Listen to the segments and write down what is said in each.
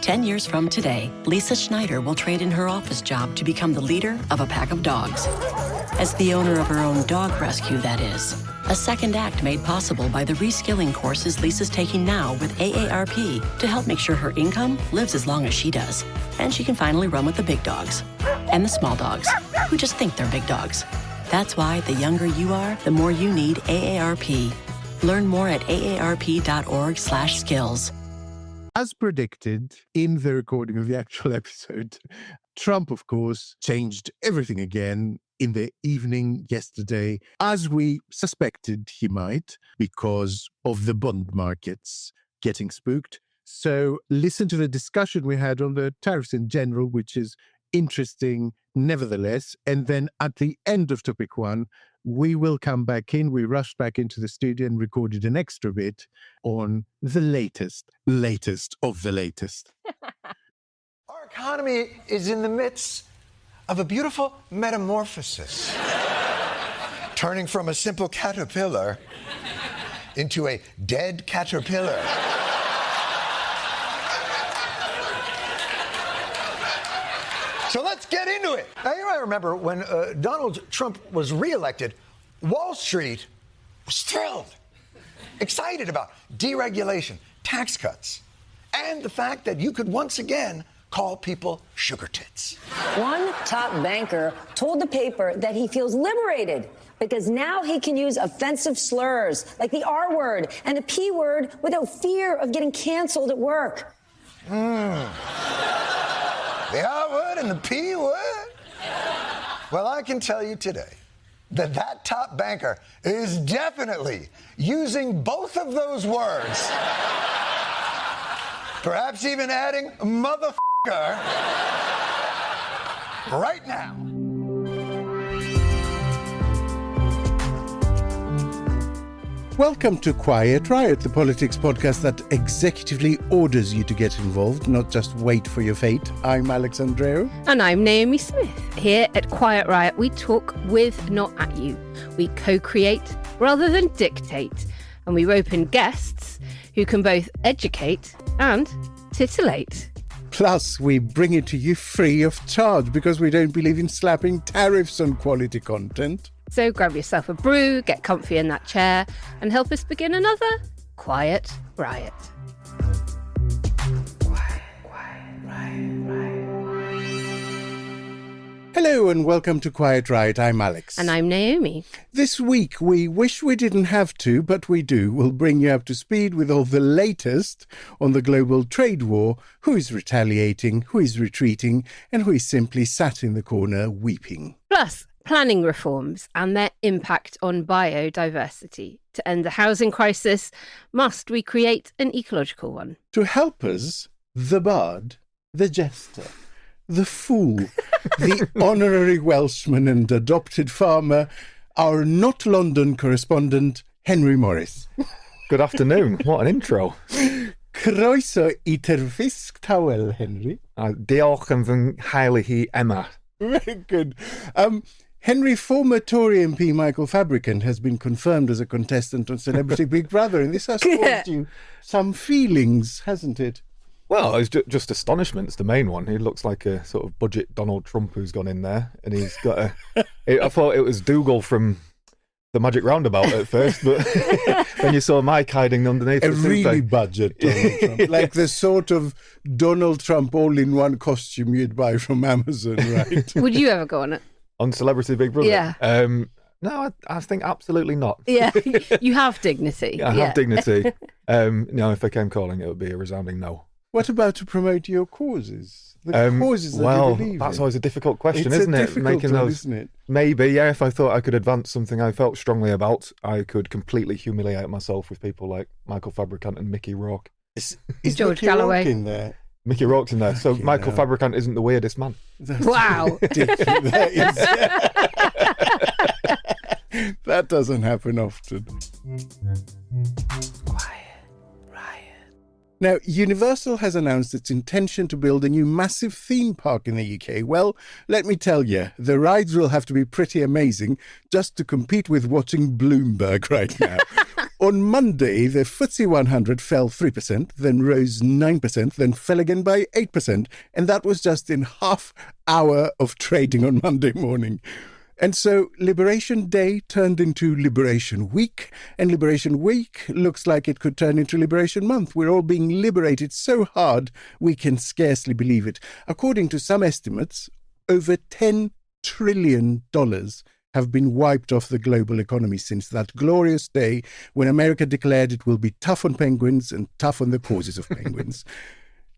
10 years from today, Lisa Schneider will trade in her office job to become the leader of a pack of dogs. As the owner of her own dog rescue, that is. A second act made possible by the reskilling courses Lisa's taking now with AARP to help make sure her income lives as long as she does. And she can finally run with the big dogs. And the small dogs, who just think they're big dogs. That's why the younger you are, the more you need AARP. Learn more at aarp.org/skills. As predicted in the recording of the actual episode, Trump, of course, changed everything again in the evening yesterday, as we suspected he might, because of the bond markets getting spooked. So listen to the discussion we had on the tariffs in general, which is interesting nevertheless. And then at the end of topic one, we will come back in. We rushed back into the studio and recorded an extra bit on the latest of the latest. Our economy is in the midst of a beautiful metamorphosis, turning from a simple caterpillar into a dead caterpillar. So let's get into it. Now, you might remember when Donald Trump was reelected, Wall Street was thrilled, excited about deregulation, tax cuts, and the fact that you could once again call people sugar tits. One top banker told the paper that he feels liberated because now he can use offensive slurs like the R word and the P word without fear of getting canceled at work. The R word and the P word? Well, I can tell you today that top banker is definitely using both of those words. Perhaps even adding motherfucker right now. Welcome to Quiet Riot, the politics podcast that executively orders you to get involved, not just wait for your fate. I'm Alex Andreou. And I'm Naomi Smith. Here at Quiet Riot, we talk with, not at you. We co-create rather than dictate. And we rope in guests who can both educate and titillate. Plus, we bring it to you free of charge because we don't believe in slapping tariffs on quality content. So grab yourself a brew, get comfy in that chair, and help us begin another Quiet Riot. Hello and welcome to Quiet Riot. I'm Alex. And I'm Naomi. This week, we wish we didn't have to, but we do. We'll bring you up to speed with all the latest on the global trade war, who is retaliating, who is retreating, and who is simply sat in the corner weeping. Plus, planning reforms and their impact on biodiversity. To end the housing crisis, must we create an ecological one? To help us, the bard, the jester, the fool, the honorary Welshman and adopted farmer, our not London correspondent, Henry Morris. Good afternoon. What an intro. Croeso I terfysg tawel, Henry. Diolch yn fy nhael hi Emma. Very good. Henry, former Tory MP Michael Fabricant has been confirmed as a contestant on Celebrity Big Brother, and this has caused you some feelings, hasn't it? Well, it's just astonishment. It's the main one. He looks like a sort of budget Donald Trump who's gone in there, and he's got a... I thought it was Dougal from the Magic Roundabout at first, but then you saw Mike hiding underneath. A really budget Donald Trump. Like the sort of Donald Trump all-in-one costume you'd buy from Amazon, right? Would you ever go on it? On Celebrity Big Brother? Yeah. No, I think absolutely not. Yeah, you have dignity. I have dignity. No, if they came calling, it would be a resounding no. What about to promote your causes? The causes that you believe in? That's always a difficult question, It's isn't a it? difficult one, isn't it? Maybe, yeah. If I thought I could advance something I felt strongly about, I could completely humiliate myself with people like Michael Fabricant and Mickey Rourke. Is George Mickey Galloway Rourke in there? Mickey Rourke's in there. So Michael Fabricant isn't the weirdest man. Wow. That doesn't happen often. Now, Universal has announced its intention to build a new massive theme park in the UK. Well, let me tell you, the rides will have to be pretty amazing just to compete with watching Bloomberg right now. On Monday, the FTSE 100 fell 3%, then rose 9%, then fell again by 8%. And that was just in half hour of trading on Monday morning. And so Liberation Day turned into Liberation Week, and Liberation Week looks like it could turn into Liberation Month. We're all being liberated so hard we can scarcely believe it. According to some estimates, over $10 trillion have been wiped off the global economy since that glorious day when America declared it will be tough on penguins and tough on the causes of penguins.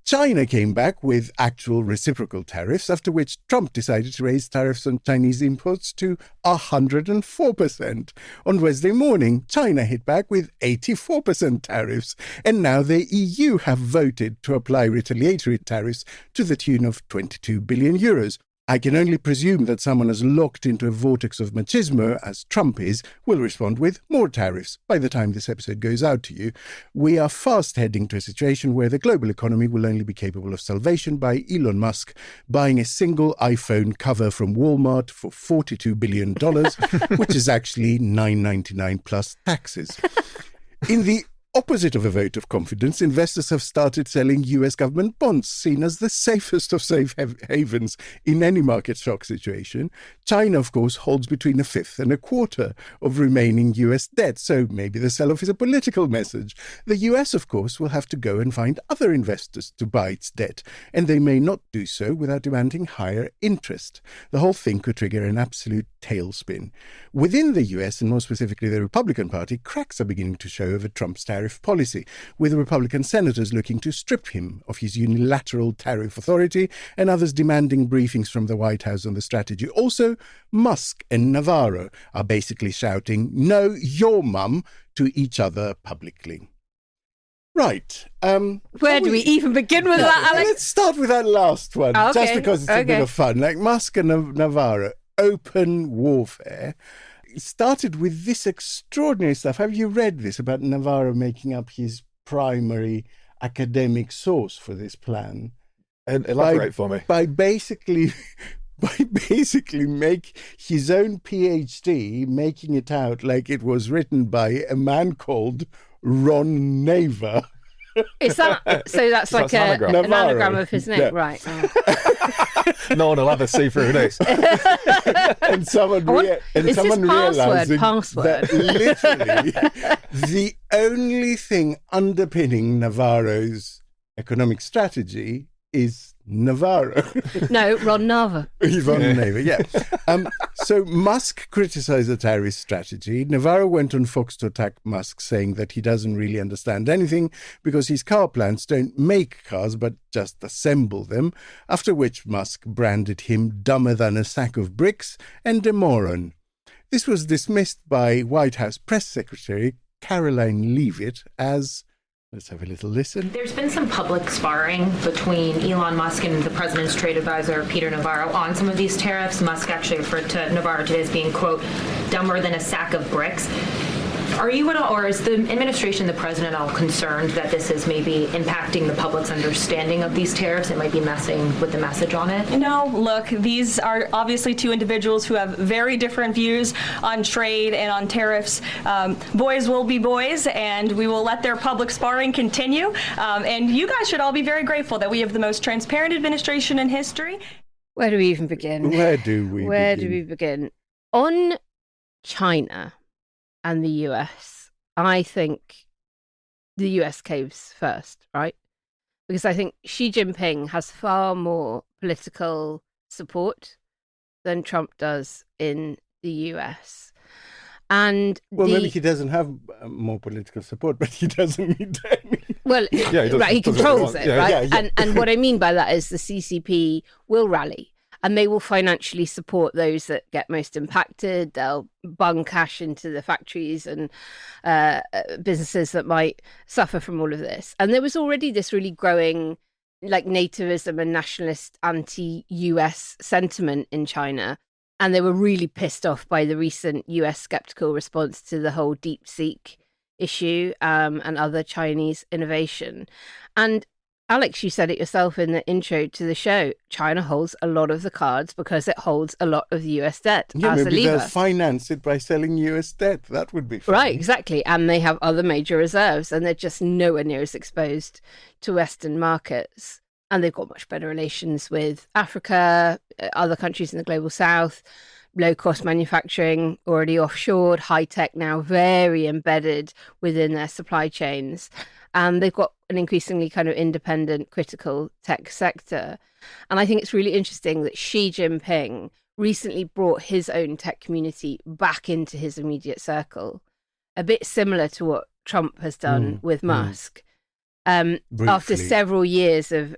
China came back with actual reciprocal tariffs, after which Trump decided to raise tariffs on Chinese imports to 104%. On Wednesday morning, China hit back with 84% tariffs, and now the EU have voted to apply retaliatory tariffs to the tune of 22 billion euros. I can only presume that someone as locked into a vortex of machismo as Trump is will respond with more tariffs by the time this episode goes out to you. We are fast heading to a situation where the global economy will only be capable of salvation by Elon Musk buying a single iPhone cover from Walmart for $42 billion, which is actually $9.99 plus taxes. In the opposite of a vote of confidence, investors have started selling US government bonds, seen as the safest of safe havens in any market shock situation. China, of course, holds between a fifth and a quarter of remaining US debt, so maybe the sell-off is a political message. The US, of course, will have to go and find other investors to buy its debt, and they may not do so without demanding higher interest. The whole thing could trigger an absolute tailspin. Within the US, and more specifically the Republican Party, cracks are beginning to show over Trump's tariff policy, with Republican senators looking to strip him of his unilateral tariff authority and others demanding briefings from the White House on the strategy. Also, Musk and Navarro are basically shouting, "No, your mum," to each other publicly. Right. Where do we even begin with that, Alex? Let's start with that last one, Okay, just because it's a bit okay. of fun. Like Musk and Navarro, open warfare. It started with this extraordinary stuff. Have you read this about Navarro making up his primary academic source for this plan? And elaborate for me. By basically make his own PhD, making it out like it was written by a man called Ron Naver. Is that so? That's like That's an anagram of his name, Yeah. right? Oh. No one will ever see through this. And someone Is this realizing password? that literally the only thing underpinning Navarro's economic strategy is Navarro. No, Ron Nava. Ron Naver, yeah. So Musk criticized the tariff strategy. Navarro went on Fox to attack Musk, saying that he doesn't really understand anything because his car plants don't make cars but just assemble them, after which Musk branded him dumber than a sack of bricks and a moron. This was dismissed by White House Press Secretary Caroline Leavitt as... Let's have a little listen. There's been some public sparring between Elon Musk and the president's trade advisor, Peter Navarro, on some of these tariffs. Musk actually referred to Navarro today as being, quote, dumber than a sack of bricks. Are you at all, or is the administration, the president, all concerned that this is maybe impacting the public's understanding of these tariffs? It might be messing with the message on it? No, look, these are obviously two individuals who have very different views on trade and on tariffs. Boys will be boys, and we will let their public sparring continue. And you guys should all be very grateful that we have the most transparent administration in history. Where do we even begin? Where do we begin? On China and the US, I think the US caves first, right? Because I think Xi Jinping has far more political support than Trump does in the US. And maybe he doesn't have more political support, but he doesn't need any. Well, Yeah, he does- right, he does what he controls wants. it, Yeah, right? yeah. And what I mean by that is the CCP will rally and they will financially support those that get most impacted. They'll bung cash into the factories and businesses that might suffer from all of this. And there was already this really growing like nativism and nationalist anti-US sentiment in China. And they were really pissed off by the recent US skeptical response to the whole DeepSeek issue and other Chinese innovation. And Alex, you said it yourself in the intro to the show. China holds a lot of the cards because it holds a lot of the US debt Yeah, as a maybe lever. they'll finance it by selling US debt. That would be fun. Right, exactly. And they have other major reserves, and they're just nowhere near as exposed to Western markets. And they've got much better relations with Africa, other countries in the global south, low-cost manufacturing already offshored, high-tech now very embedded within their supply chains. And they've got an increasingly kind of independent, critical tech sector. And I think it's really interesting that Xi Jinping recently brought his own tech community back into his immediate circle, a bit similar to what Trump has done with Musk. After several years of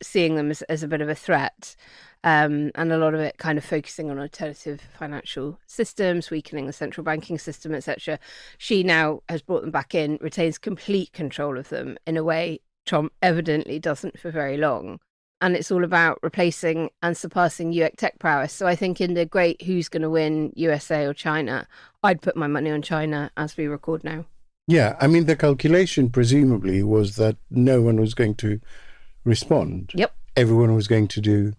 seeing them as a bit of a threat, and a lot of it kind of focusing on alternative financial systems, weakening the central banking system, etc. She now has brought them back in, retains complete control of them in a way Trump evidently doesn't for very long. And it's all about replacing and surpassing US tech prowess. So I think in the great who's going to win, USA or China, I'd put my money on China as we record now. Yeah, I mean, the calculation presumably was that no one was going to respond. Yep. Everyone was going to do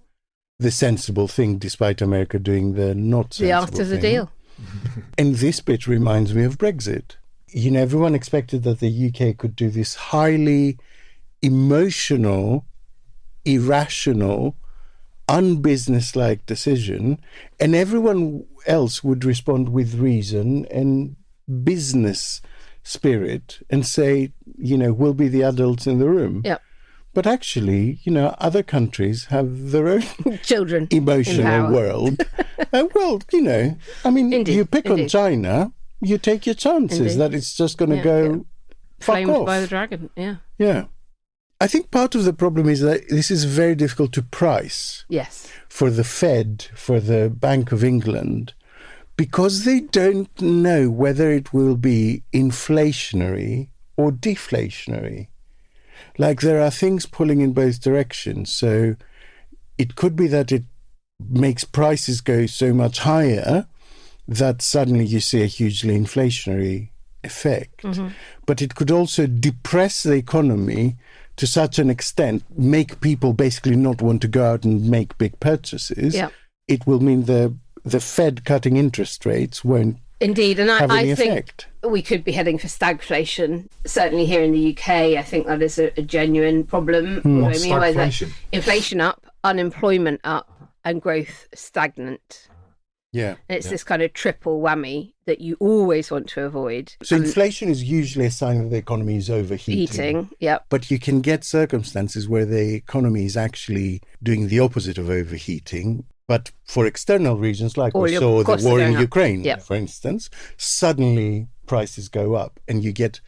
the sensible thing, despite America doing the not sensible The art of the thing. deal. And this bit reminds me of Brexit. You know, everyone expected that the UK could do this highly emotional, irrational, unbusinesslike decision, and everyone else would respond with reason and business spirit and say, you know, we'll be the adults in the room. Yep. But actually, you know, other countries have their own Children emotional world. Well, you know, I mean, Indeed, you pick on indeed. China, you take your chances Indeed. that it's just going to go fuck Flamed off. by the dragon. Yeah. Yeah. I think part of the problem is that this is very difficult to price Yes. for the Fed, for the Bank of England, because they don't know whether it will be inflationary or deflationary. Like, there are things pulling in both directions. So it could be that it makes prices go so much higher that suddenly you see a hugely inflationary effect. But it could also depress the economy to such an extent, make people basically not want to go out and make big purchases. Yeah. It will mean the Fed cutting interest rates won't Indeed, and have any I think effect. we could be heading for stagflation. Certainly here in the UK, I think that is a genuine problem. What I mean by that, Stagflation? inflation up, unemployment up, and growth stagnant. Yeah. And it's this kind of triple whammy that you always want to avoid. So inflation is usually a sign that the economy is overheating. Eating, yep. But you can get circumstances where the economy is actually doing the opposite of overheating, but for external reasons, like Or we your saw the costs are war in going up. Ukraine, Yep. for instance, suddenly prices go up and you get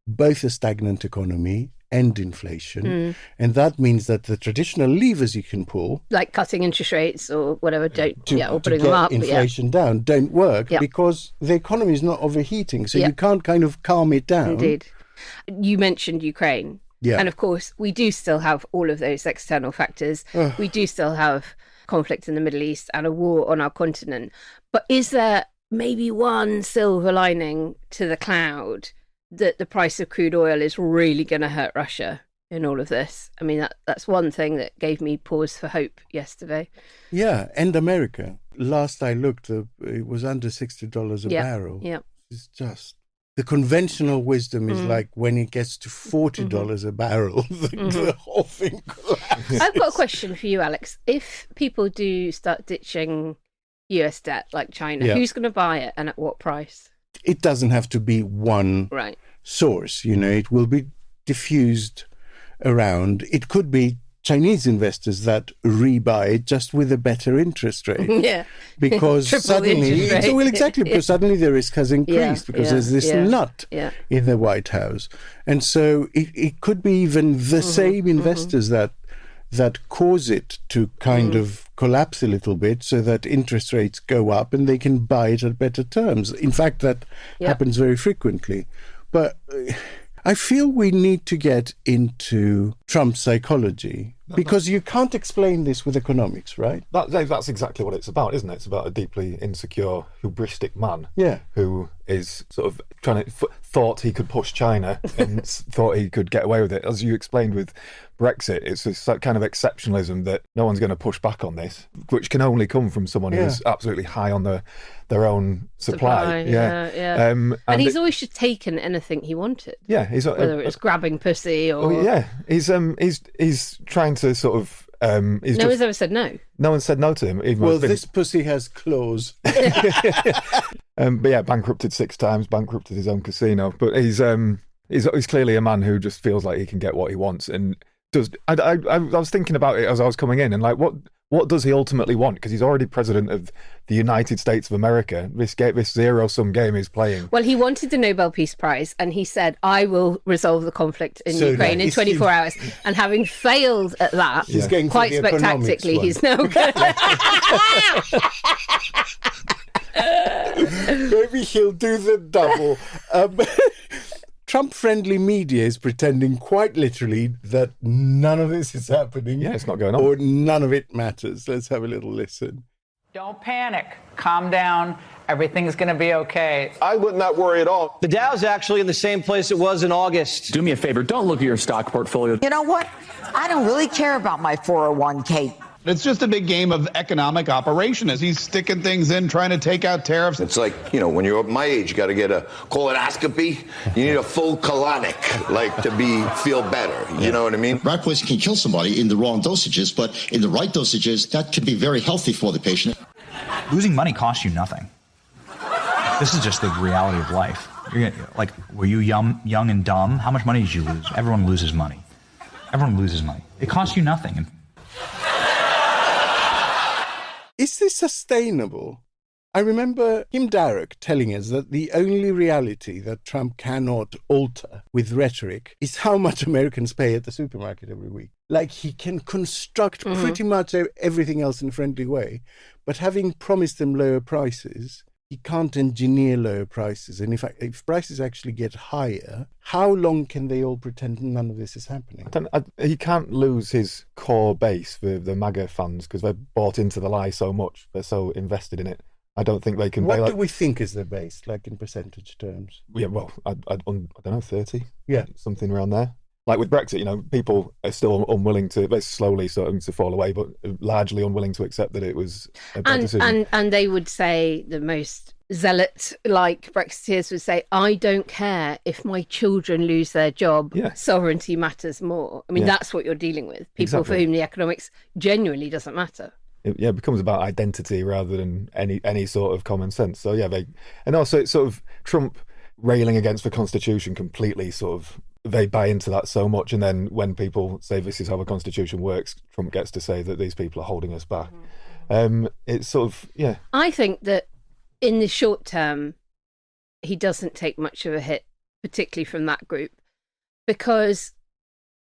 both a stagnant economy and inflation. And that means that the traditional levers you can pull Like cutting interest rates or whatever, or to putting get them up. inflation down don't work Yep. because the economy is not overheating. So Yep. you can't kind of calm it down. Indeed. You mentioned Ukraine. Yeah. And of course, we do still have all of those external factors. We do still have conflict in the Middle East and a war on our continent. But is there maybe one silver lining to the cloud that the price of crude oil is really going to hurt Russia in all of this? I mean, that's one thing that gave me pause for hope yesterday. Yeah, and America. Last I looked, it was under $60 a barrel. Yeah. It's just the conventional wisdom is like when it gets to $40 a barrel, the whole thing collapses. I've got a question for you, Alex. If people do start ditching US debt like China, Yeah. who's going to buy it and at what price? It doesn't have to be one Right. source, you know, it will be diffused around. It could be Chinese investors that rebuy it just with a better interest rate. Yeah. Because Triple the suddenly, interest rate. well, exactly, because suddenly the risk has increased because there's this nut Yeah. in the White House. And so it could be even the same investors that cause it to kind of collapse a little bit so that interest rates go up and they can buy it at better terms. In fact, that happens very frequently. But I feel we need to get into Trump's psychology? Because you can't explain this with economics, right? That's exactly what it's about, isn't it? It's about a deeply insecure, hubristic man who is sort of thought he could push China and thought he could get away with it. As you explained with Brexit, it's this kind of exceptionalism that no one's going to push back on this, which can only come from someone who's absolutely high on their own supply. And he's always just taken anything he wanted. Yeah, whether it's grabbing pussy or he's trying to sort of. No one's ever said no. No one said no to him. Even this pussy has claws. But yeah, bankrupted 6 times, bankrupted his own casino. But he's clearly a man who just feels like he can get what he wants, and does. I was thinking about it as I was coming in, and like, what does he ultimately want? Because he's already president of the United States of America. This zero-sum game he's playing. Well, he wanted the Nobel Peace Prize, and he said, I will resolve the conflict in Ukraine in 24 hours. And having failed at that, quite spectacularly, he's now going Maybe he'll do the double. Trump-friendly media is pretending quite literally that none of this is happening. Yeah, it's not going on. Or none of it matters. Let's have a little listen. Don't panic. Calm down. Everything's going to be okay. I would not worry at all. The Dow's actually in the same place it was in August. Do me a favor. Don't look at your stock portfolio. You know what? I don't really care about my 401k. It's just a big game of economic operation as he's sticking things in, trying to take out tariffs. It's like, when you're my age, you got to get a colonoscopy. You need a full colonic, to feel better. You know what I mean? Rat poison can kill somebody in the wrong dosages, but in the right dosages, that could be very healthy for the patient. Losing money costs you nothing. This is just the reality of life. Were you young and dumb? How much money did you lose? Everyone loses money. Everyone loses money. It costs you nothing. Is this sustainable? I remember Kim Darroch telling us that the only reality that Trump cannot alter with rhetoric is how much Americans pay at the supermarket every week. Like, he can construct pretty much everything else in a friendly way, but having promised them lower prices, he can't engineer lower prices. And in fact, if prices actually get higher, how long can they all pretend none of this is happening? He can't lose his core base, the MAGA fans, because they've bought into the lie so much. They're so invested in it. I don't think they can. What do we think is the base, like in percentage terms? Yeah, well, I don't know, 30. Yeah, something around there. Like with Brexit, people are still unwilling to. They're slowly starting to fall away, but largely unwilling to accept that it was a bad decision. And they would say, the most zealot-like Brexiteers would say, I don't care if my children lose their job. Yeah. Sovereignty matters more. I mean, that's what you're dealing with. People for whom the economics genuinely doesn't matter. It becomes about identity rather than any sort of common sense. So and also it's sort of Trump railing against the Constitution completely. Sort of they buy into that so much, and then when people say this is how the Constitution works, Trump gets to say that these people are holding us back. It's sort of I think that in the short term, he doesn't take much of a hit, particularly from that group, because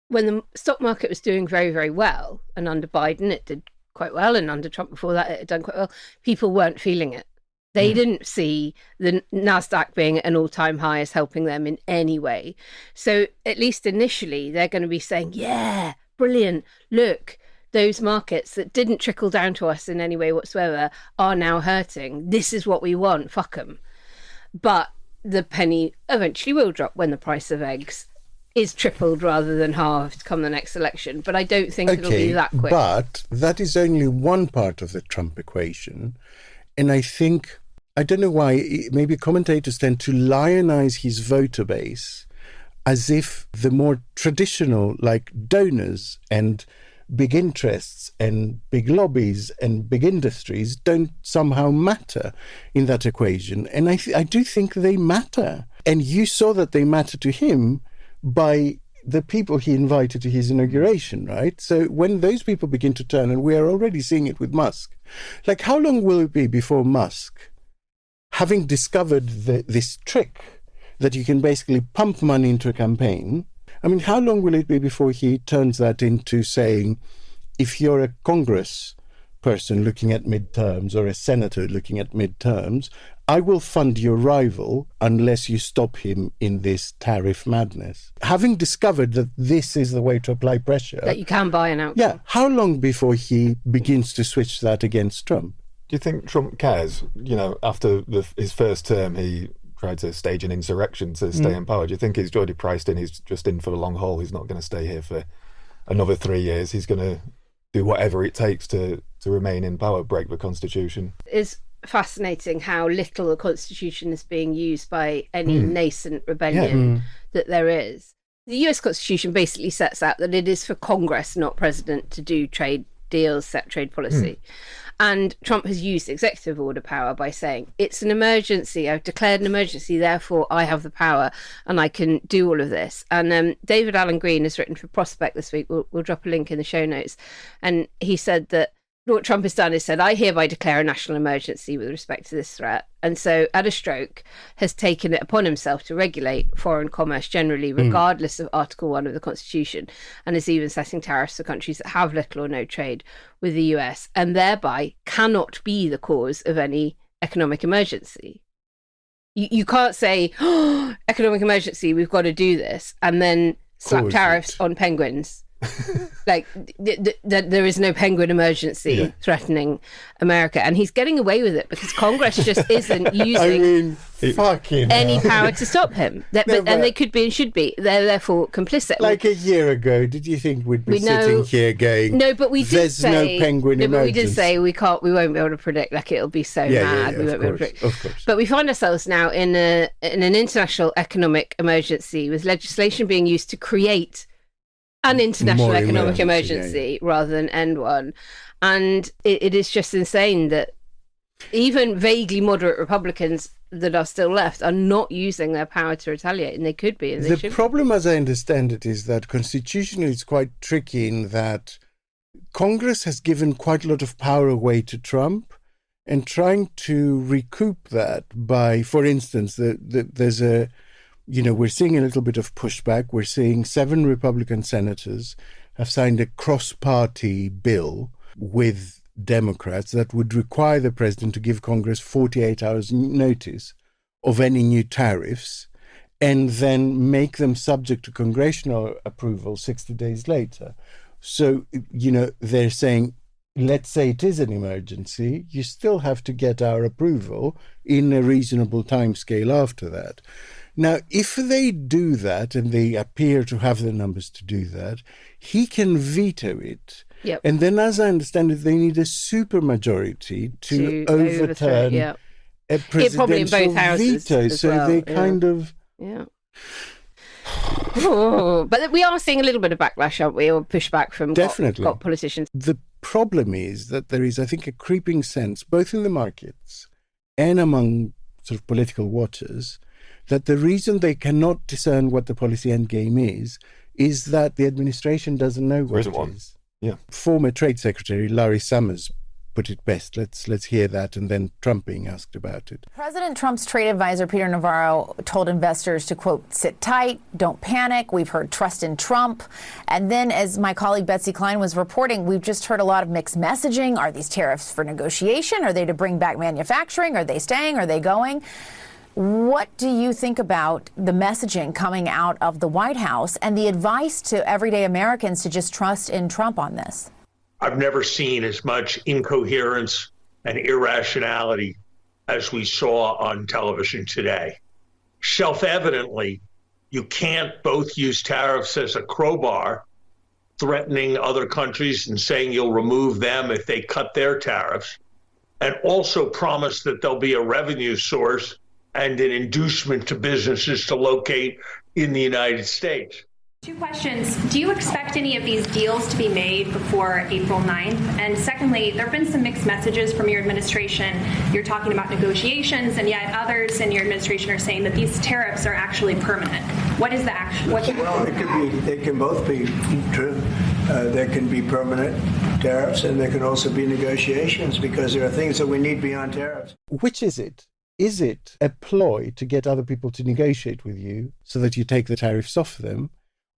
when the stock market was doing very, very well, and under Biden it did quite well, and under Trump before that it had done quite well, people weren't feeling it. They didn't see the NASDAQ being at an all-time high as helping them in any way. So at least initially, they're going to be saying, yeah, brilliant, look, those markets that didn't trickle down to us in any way whatsoever are now hurting. This is what we want, fuck them. But the penny eventually will drop when the price of eggs is tripled rather than halved come the next election. But I don't think it'll be that quick. But that is only one part of the Trump equation. And I think, I don't know why, maybe commentators tend to lionize his voter base as if the more traditional, like donors and big interests and big lobbies and big industries don't somehow matter in that equation. And I do think they matter. And you saw that they matter to him by the people he invited to his inauguration, right? So when those people begin to turn, and we are already seeing it with Musk, like how long will it be before Musk, having discovered this trick that you can basically pump money into a campaign, I mean, how long will it be before he turns that into saying, if you're a Congress person looking at midterms or a senator looking at midterms, I will fund your rival unless you stop him in this tariff madness. Having discovered that this is the way to apply pressure... That you can buy an outcome. Yeah. How long before he begins to switch that against Trump? Do you think Trump cares? You know, after his first term, he tried to stage an insurrection to stay in power. Do you think he's already priced in? He's just in for the long haul. He's not going to stay here for another 3 years. He's going to do whatever it takes to remain in power, break the Constitution. It's fascinating how little the Constitution is being used by any nascent rebellion that there is. The US Constitution basically sets out that it is for Congress, not President, to do trade deals, set trade policy. And Trump has used executive order power by saying, it's an emergency, I've declared an emergency, therefore I have the power and I can do all of this. And David Alan Green has written for Prospect this week, we'll drop a link in the show notes, and he said that what Trump has done is said, I hereby declare a national emergency with respect to this threat. And so, at a stroke, has taken it upon himself to regulate foreign commerce generally, regardless of Article 1 of the Constitution, and is even setting tariffs for countries that have little or no trade with the US, and thereby cannot be the cause of any economic emergency. You can't say, oh, economic emergency, we've got to do this, and then slap tariffs on penguins. Like there is no penguin emergency threatening America, and he's getting away with it because Congress just isn't using any power to stop him. And they could be and should be. They're therefore complicit. Like a year ago, did you think we'd be sitting here going, no, but we did there's say, no penguin emergency? But we did say we won't be able to predict. Like it'll be so mad. We won't be able to predict. Of course. But we find ourselves now in an international economic emergency with legislation being used to create an international economic emergency rather than end one. And it is just insane that even vaguely moderate Republicans that are still left are not using their power to retaliate, and they could be. And they the problem, as I understand it, is that constitutionally it's quite tricky in that Congress has given quite a lot of power away to Trump, and trying to recoup that by, for instance, there's a... You know, we're seeing a little bit of pushback. We're seeing 7 Republican senators have signed a cross-party bill with Democrats that would require the president to give Congress 48 hours notice of any new tariffs and then make them subject to congressional approval 60 days later. So, you know, they're saying, let's say it is an emergency, you still have to get our approval in a reasonable timescale after that. Now, if they do that, and they appear to have the numbers to do that, he can veto it. Yep. And then, as I understand it, they need a supermajority to overturn a presidential veto. So they kind of... Yeah. Oh, but we are seeing a little bit of backlash, aren't we, or pushback from got politicians. The problem is that there is, I think, a creeping sense, both in the markets and among sort of political watchers, that the reason they cannot discern what the policy endgame is that the administration doesn't know what it is. Yeah. Former Trade Secretary Larry Summers put it best. Let's hear that, and then Trump being asked about it. President Trump's trade advisor, Peter Navarro, told investors to, quote, sit tight, don't panic. We've heard trust in Trump. And then, as my colleague Betsy Klein was reporting, we've just heard a lot of mixed messaging. Are these tariffs for negotiation? Are they to bring back manufacturing? Are they staying? Are they going? What do you think about the messaging coming out of the White House and the advice to everyday Americans to just trust in Trump on this? I've never seen as much incoherence and irrationality as we saw on television today. Self-evidently, you can't both use tariffs as a crowbar, threatening other countries and saying you'll remove them if they cut their tariffs, and also promise that there'll be a revenue source and an inducement to businesses to locate in the United States. 2 questions. Do you expect any of these deals to be made before April 9th? And secondly, there have been some mixed messages from your administration. You're talking about negotiations, and yet others in your administration are saying that these tariffs are actually permanent. What is the actual? Well, it could be. They can both be true. There can be permanent tariffs, and there can also be negotiations, because there are things that we need beyond tariffs. Which is it? Is it a ploy to get other people to negotiate with you so that you take the tariffs off them?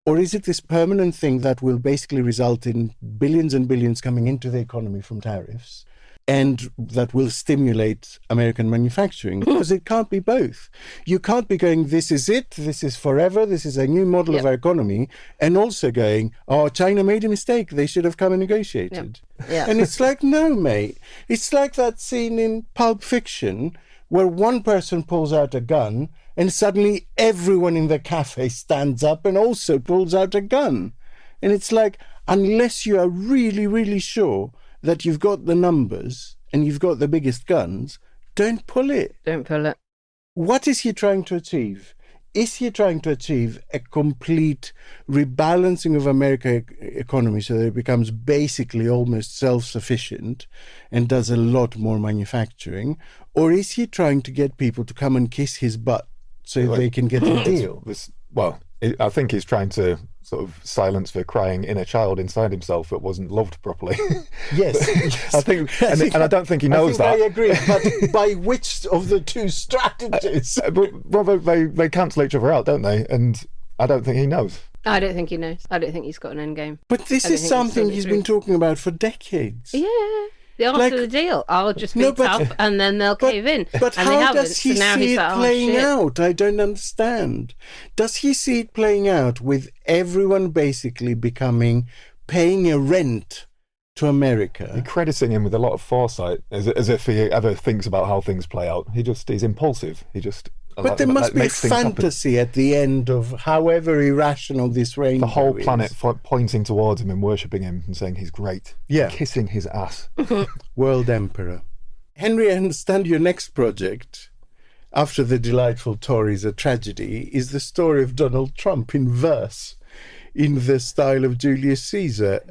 Or is it this permanent thing that will basically result in billions and billions coming into the economy from tariffs? and that will stimulate American manufacturing, because it can't be both. You can't be going, this is it, this is forever, this is a new model of our economy, and also going, oh, China made a mistake, they should have come and negotiated. And it's like, no, mate. It's like that scene in Pulp Fiction where one person pulls out a gun and suddenly everyone in the cafe stands up and also pulls out a gun. And it's like, unless you are really, really sure that you've got the numbers and you've got the biggest guns, don't pull it. Don't pull it. What is he trying to achieve? Is he trying to achieve a complete rebalancing of American economy so that it becomes basically almost self-sufficient and does a lot more manufacturing? Or is he trying to get people to come and kiss his butt so they can get a deal? I think he's trying to sort of silence the crying inner child inside himself that wasn't loved properly. Yes. I think, and I don't think he knows that. I agree, but by which of the two strategies? Well, they cancel each other out, don't they? And I don't think he knows. I don't think he knows. I don't think he's got an end game. But this is something he's been talking about for decades. Yeah. After the deal, I'll just be tough and then they'll cave in. But and how does he see it playing out? I don't understand. Does he see it playing out with everyone basically paying a rent to America? You're crediting him with a lot of foresight, as if he ever thinks about how things play out. He's impulsive. But there must be fantasy at the end of however irrational this rainbow is. The whole planet pointing towards him and worshipping him and saying he's great. Yeah. Kissing his ass. World Emperor. Henry, I understand your next project, after the delightful Tories a tragedy, is the story of Donald Trump in verse, in the style of Julius Caesar.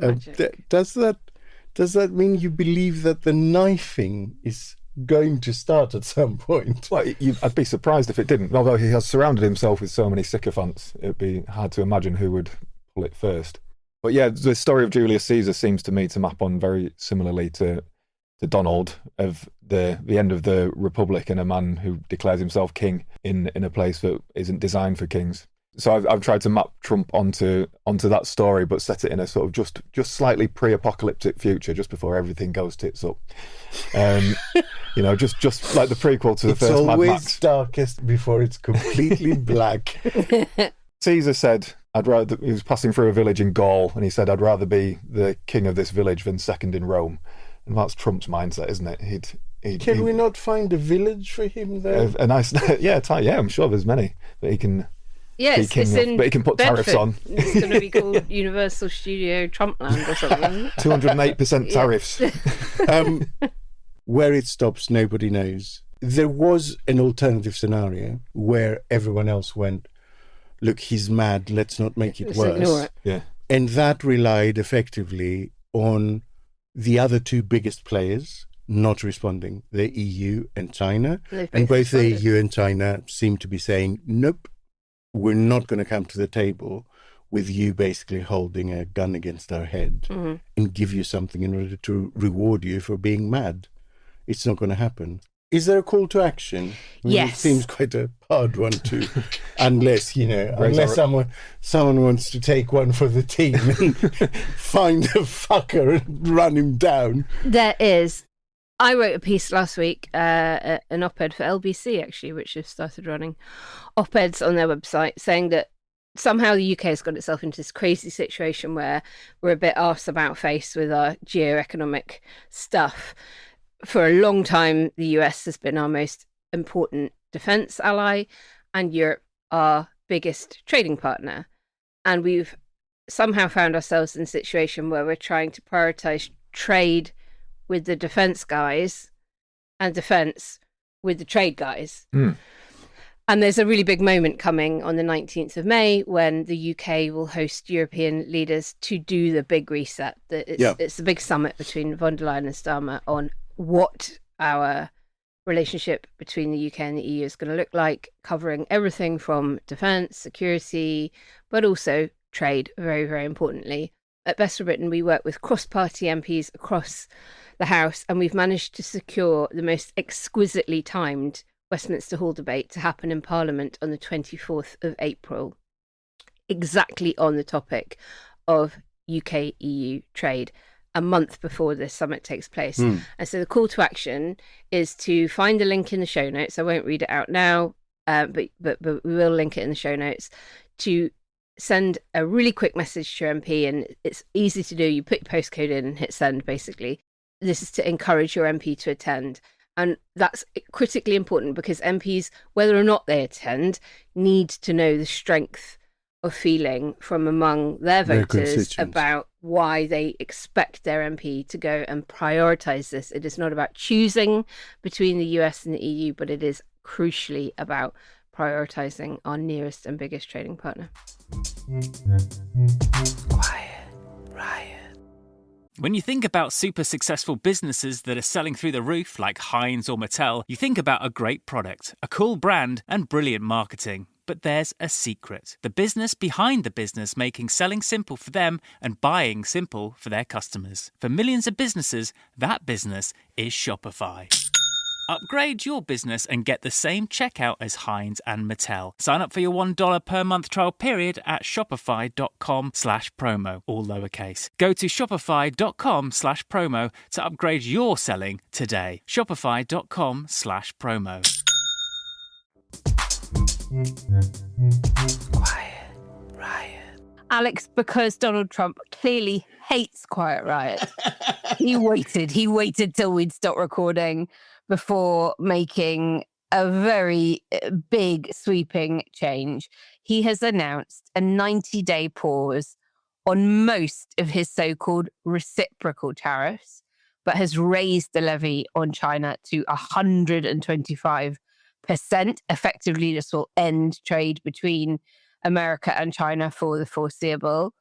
Does that mean you believe that the knifing is going to start at some point? Well, I'd be surprised if it didn't. Although he has surrounded himself with so many sycophants, it'd be hard to imagine who would pull it first. But yeah, the story of Julius Caesar seems to me to map on very similarly to Donald, of the end of the Republic and a man who declares himself king in a place that isn't designed for kings. So I've tried to map Trump onto that story, but set it in a sort of just slightly pre-apocalyptic future, just before everything goes tits up. Just like the prequel to the first Mad Max. It's always darkest before it's completely black. Caesar said, he was passing through a village in Gaul, and he said, I'd rather be the king of this village than second in Rome. And that's Trump's mindset, isn't it? Can we not find a village for him there? A nice, I'm sure there's many that he can. Yes, it's in but he can put Bedford. tariffs on. It's going to be called Universal Studio Trumpland or something. 208% tariffs. Where it stops, nobody knows. There was an alternative scenario where everyone else went, look, he's mad, let's not make it worse. Ignore it. Yeah. And that relied effectively on the other two biggest players not responding, the EU and China. And both the EU and China seem to be saying, nope, we're not going to come to the table with you basically holding a gun against our head and give you something in order to reward you for being mad. It's not going to happen. Is there a call to action? Yes. It seems quite a hard one to, unless someone wants to take one for the team and find a fucker and run him down. There is. I wrote a piece last week, an op-ed for LBC, actually, which has started running op-eds on their website, saying that somehow the UK has got itself into this crazy situation where we're a bit arse about face with our geo-economic stuff. For a long time, the US has been our most important defence ally and Europe our biggest trading partner. And we've somehow found ourselves in a situation where we're trying to prioritise trade with the defence guys and defence with the trade guys. And there's a really big moment coming on the 19th of May when the UK will host European leaders to do the big reset. It's the big summit between von der Leyen and Starmer on what our relationship between the UK and the EU is going to look like, covering everything from defence, security, but also trade, very, very importantly. At Best for Britain, we work with cross-party MPs across the House, and we've managed to secure the most exquisitely timed Westminster Hall debate to happen in Parliament on the 24th of April, exactly on the topic of UK-EU trade. a month before this summit takes place. And so the call to action is to find a link in the show notes. I won't read it out now, but we will link it in the show notes, to send a really quick message to your MP, and it's easy to do. You put your postcode in and hit send, basically. This is to encourage your MP to attend. And that's critically important because MPs, whether or not they attend, need to know the strength of feeling from among their voters about why they expect their MP to go and prioritise this. It is not about choosing between the US and the EU, but it is crucially about prioritising our nearest and biggest trading partner. Quiet Riot. When you think about super successful businesses that are selling through the roof like Heinz or Mattel, you think about a great product, a cool brand, and brilliant marketing. But there's a secret. The business behind the business, making selling simple for them and buying simple for their customers. For millions of businesses, that business is Shopify. Upgrade your business and get the same checkout as Heinz and Mattel. Sign up for your $1 per month trial period at shopify.com/promo, all lowercase. Go to shopify.com/promo to upgrade your selling today. Shopify.com/promo. Quiet Riot. Alex, because Donald Trump clearly hates Quiet Riot, he waited till we'd stop recording before making a very big sweeping change. He has announced a 90-day pause on most of his so-called reciprocal tariffs, but has raised the levy on China to 125%. Effectively, this will end trade between America and China for the foreseeable.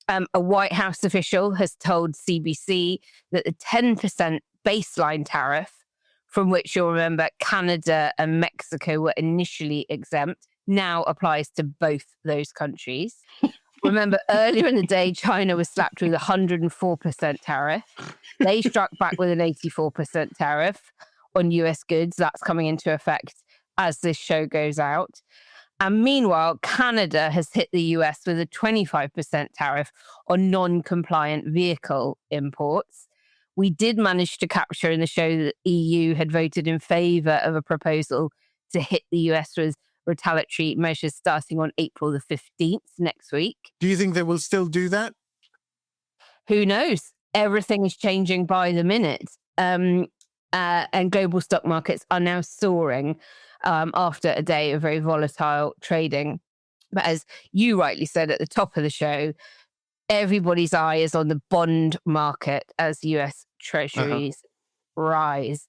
A White House official has told CBC that the 10% baseline tariff, from which you'll remember Canada and Mexico were initially exempt, now applies to both those countries. Remember, earlier in the day, China was slapped with a 104% tariff. They struck back with an 84% tariff on US goods. That's coming into effect as this show goes out. And meanwhile, Canada has hit the US with a 25% tariff on non-compliant vehicle imports. We did manage to capture in the show that the EU had voted in favour of a proposal to hit the US with retaliatory measures starting on April the 15th next week. Do you think they will still do that? Who knows? Everything is changing by the minute. And global stock markets are now soaring after a day of very volatile trading. But as you rightly said at the top of the show, everybody's eye is on the bond market as US treasuries rise.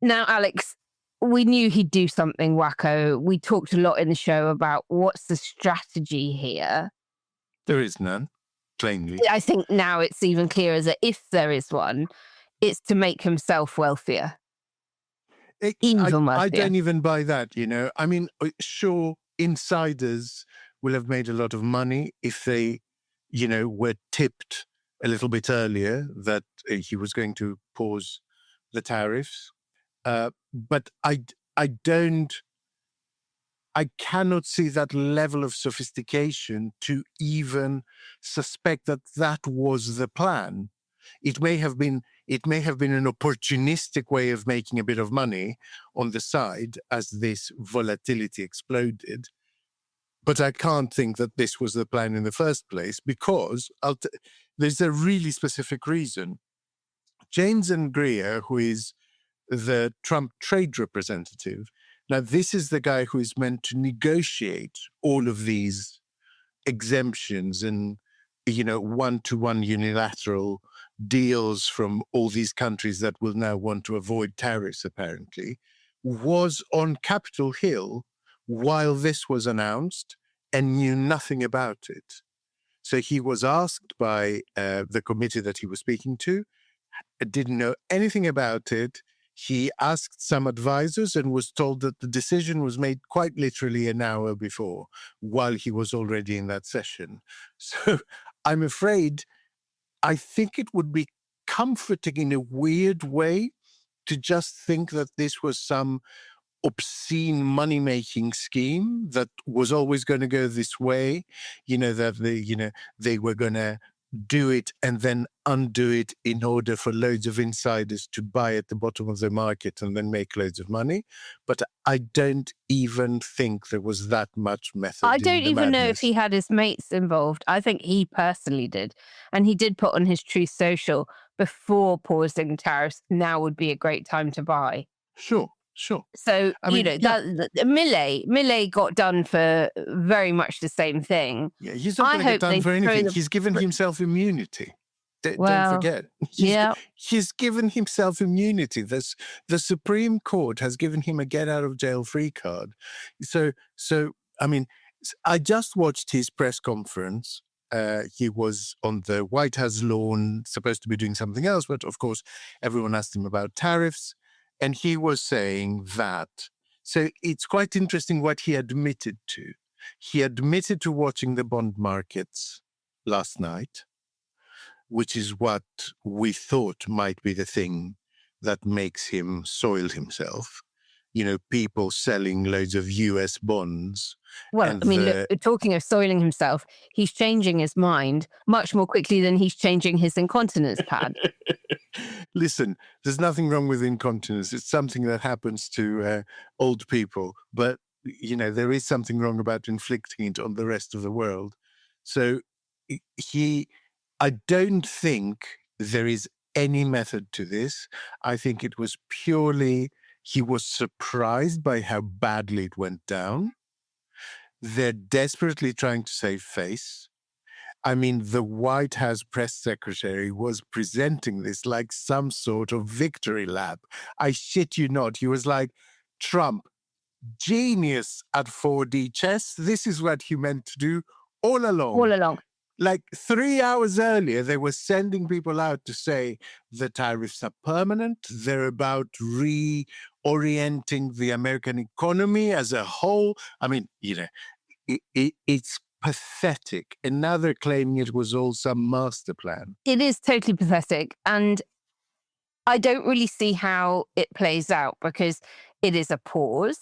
Now, Alex, we knew he'd do something wacko. We talked a lot in the show about what's the strategy here. There is none, plainly. I think now it's even clearer that if there is one, it's to make himself wealthier. Even wealthier. I don't even buy that, you know. I mean, sure, insiders will have made a lot of money if they, you know, were tipped a little bit earlier that he was going to pause the tariffs. But I cannot see that level of sophistication to even suspect that that was the plan. It may have been an opportunistic way of making a bit of money on the side as this volatility exploded. But I can't think that this was the plan in the first place because there's a really specific reason. James Andreou, who is the Trump trade representative, now this is the guy who is meant to negotiate all of these exemptions and, you know, one-to-one unilateral deals from all these countries that will now want to avoid tariffs, apparently, was on Capitol Hill while this was announced and knew nothing about it. So he was asked by the committee that he was speaking to, didn't know anything about it. He asked some advisors and was told that the decision was made quite literally an hour before, while he was already in that session. So I'm afraid, I think it would be comforting in a weird way to just think that this was some obscene money-making scheme that was always going to go this way, you know, that they were going to do it and then undo it in order for loads of insiders to buy at the bottom of the market and then make loads of money. But I don't even think there was that much method. I don't in the even know if madness. he had his mates involved. I think he personally did. And he did put on his Truth Social before pausing tariffs. Now would be a great time to buy. Sure. So, I mean, Millet got done for very much the same thing. Yeah, he's not going to get done for anything. He's given himself immunity. Don't forget. He's given himself immunity. The Supreme Court has given him a get out of jail free card. So I mean, I just watched his press conference. He was on the White House lawn, supposed to be doing something else, but of course, everyone asked him about tariffs. And he was saying that. So it's quite interesting what he admitted to. He admitted to watching the bond markets last night, which is what we thought might be the thing that makes him soil himself. You know, people selling loads of US bonds. Well, I mean, look, talking of soiling himself, he's changing his mind much more quickly than he's changing his incontinence pad. Listen, there's nothing wrong with incontinence. It's something that happens to old people. But, you know, there is something wrong about inflicting it on the rest of the world. So I don't think there is any method to this. I think it was purely, he was surprised by how badly it went down. They're desperately trying to save face. I mean, the White House press secretary was presenting this like some sort of victory lap. I shit you not. He was like, Trump, genius at 4D chess. This is what he meant to do all along. All along. Like 3 hours earlier, they were sending people out to say the tariffs are permanent. They're about reorienting the American economy as a whole. I mean, you know, it's pathetic. And now they're claiming it was all some master plan. It is totally pathetic. And I don't really see how it plays out because it is a pause.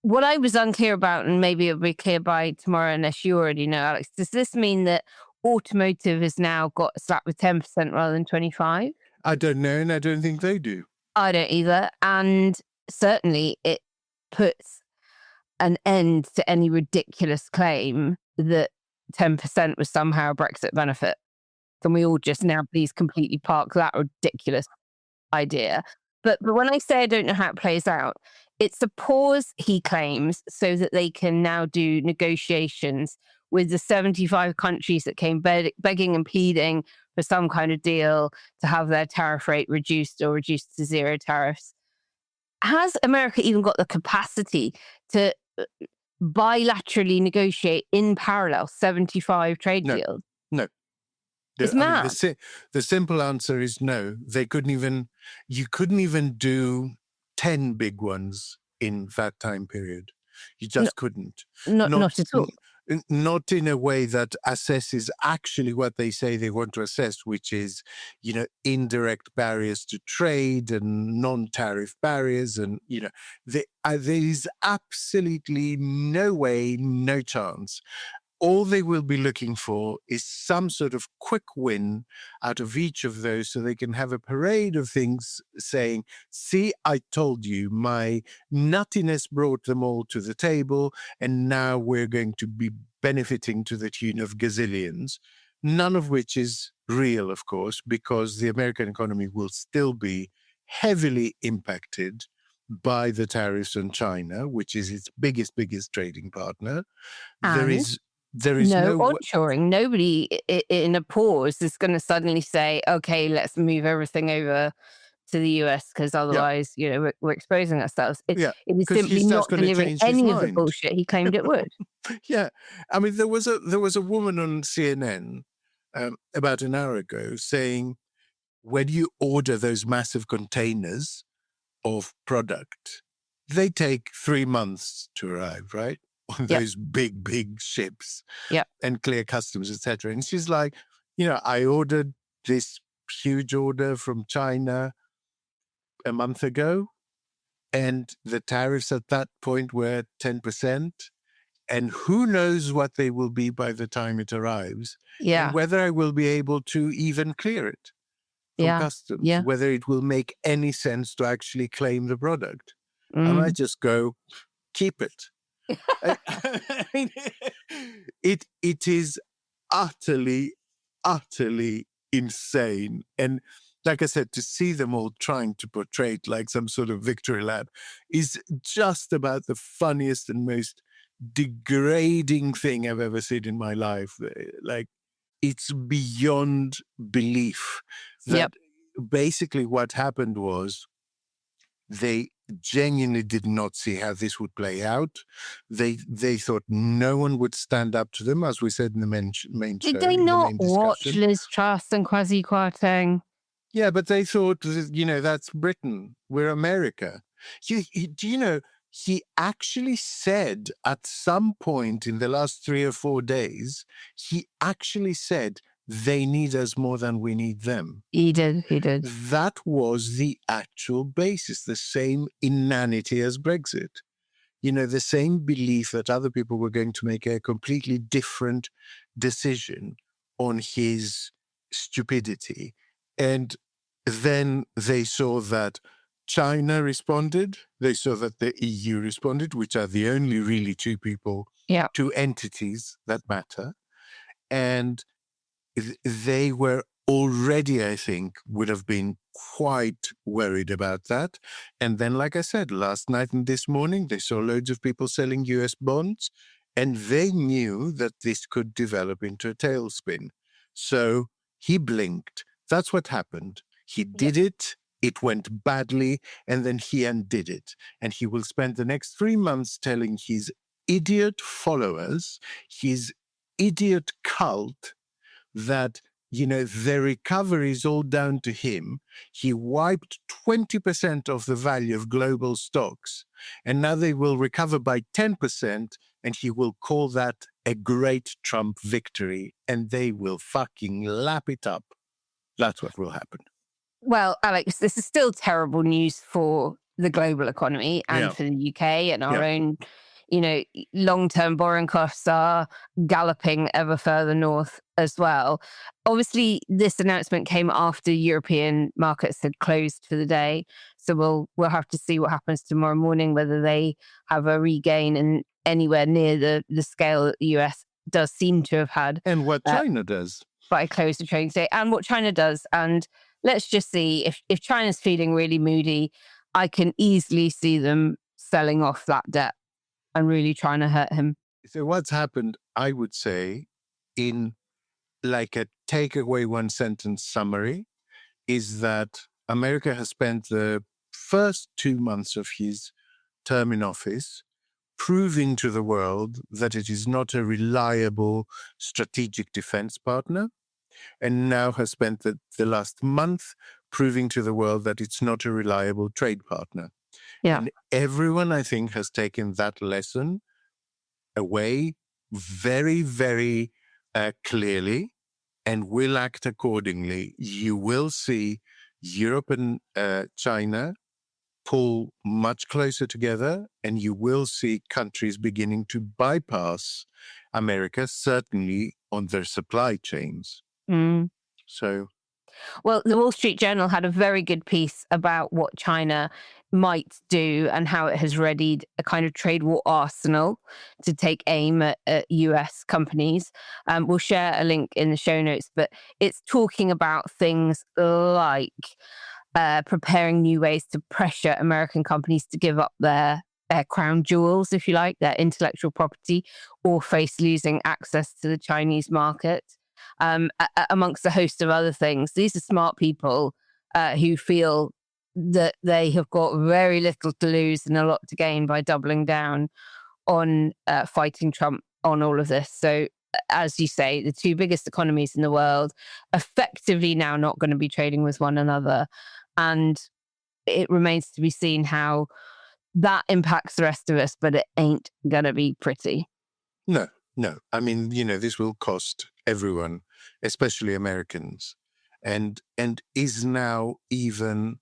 What I was unclear about, and maybe it'll be clear by tomorrow unless you already know, Alex, does this mean that automotive has now got slapped with 10% rather than 25%? I don't know, and I don't think they do. I don't either. And certainly it puts an end to any ridiculous claim that 10% was somehow a Brexit benefit. Can we all just now please completely park that ridiculous idea? But when I say I don't know how it plays out, it's a pause, he claims, so that they can now do negotiations with the 75 countries that came begging and pleading for some kind of deal to have their tariff rate reduced or reduced to zero tariffs. Has America even got the capacity to bilaterally negotiate in parallel 75 trade deals? No. It's mad. The simple answer is no. You couldn't even do 10 big ones in that time period. You just couldn't. Not at all. Not in a way that assesses actually what they say they want to assess, which is, you know, indirect barriers to trade and non-tariff barriers. And, you know, there is absolutely no way, no chance. All they will be looking for is some sort of quick win out of each of those so they can have a parade of things saying, see, I told you, my nuttiness brought them all to the table, and now we're going to be benefiting to the tune of gazillions, none of which is real, of course, because the American economy will still be heavily impacted by the tariffs on China, which is its biggest trading partner. There is no onshoring. Nobody in a pause is going to suddenly say, okay, let's move everything over to the US because otherwise, you know, we're exposing ourselves. It is simply not delivering any of the bullshit he claimed it would. Yeah. I mean, there was a woman on CNN about an hour ago saying, when you order those massive containers of product, they take 3 months to arrive, right? On those big ships and clear customs, etc. And she's like, you know, I ordered this huge order from China a month ago, and the tariffs at that point were 10%. And who knows what they will be by the time it arrives, and whether I will be able to even clear it from customs, whether it will make any sense to actually claim the product. I might just go, keep it. I mean, it is utterly insane. And like I said, to see them all trying to portray it like some sort of victory lap is just about the funniest and most degrading thing I've ever seen in my life. Like, it's beyond belief that basically what happened was they genuinely did not see how this would play out. They thought no one would stand up to them, as we said in the main show. Did they not watch Liz Truss and Kwasi Kwarteng? Yeah, but they thought, that's Britain. We're America. Do you know, he actually said at some point in the last 3 or 4 days, he actually said, they need us more than we need them. He did. That was the actual basis, the same inanity as Brexit. The same belief that other people were going to make a completely different decision on his stupidity. And then they saw that China responded. They saw that the EU responded, which are the only really two entities that matter. And they were already, I think, would have been quite worried about that. And then, like I said, last night and this morning, they saw loads of people selling US bonds, and they knew that this could develop into a tailspin. So he blinked. That's what happened. He did it. It went badly, and then he undid it. And he will spend the next 3 months telling his idiot followers, his idiot cult, that, their recovery is all down to him. He wiped 20% of the value of global stocks, and now they will recover by 10%, and he will call that a great Trump victory, and they will fucking lap it up. That's what will happen. Well, Alex, this is still terrible news for the global economy and for the UK and our own, long-term borrowing costs are galloping ever further north as well. Obviously, this announcement came after European markets had closed for the day. So we'll have to see what happens tomorrow morning, whether they have a regain in anywhere near the scale that the US does seem to have had. And what China does. By close the trading day, and what China does. And let's just see, if China's feeling really moody, I can easily see them selling off that debt and really trying to hurt him. So what's happened, I would say, in like a takeaway one sentence summary, is that America has spent the first 2 months of his term in office proving to the world that it is not a reliable strategic defense partner, and now has spent the last month proving to the world that it's not a reliable trade partner. Yeah. And everyone, I think, has taken that lesson away very, very clearly and will act accordingly. You will see Europe and China pull much closer together, and you will see countries beginning to bypass America, certainly on their supply chains. So, well, the Wall Street Journal had a very good piece about what China might do and how it has readied a kind of trade war arsenal to take aim at US companies. We'll share a link in the show notes, but it's talking about things like preparing new ways to pressure American companies to give up their crown jewels, if you like, their intellectual property, or face losing access to the Chinese market. Amongst a host of other things. These are smart people who feel that they have got very little to lose and a lot to gain by doubling down on fighting Trump on all of this. So, as you say, the two biggest economies in the world effectively now not going to be trading with one another. And it remains to be seen how that impacts the rest of us, but it ain't going to be pretty. No. I mean, this will cost everyone, especially Americans, and is now even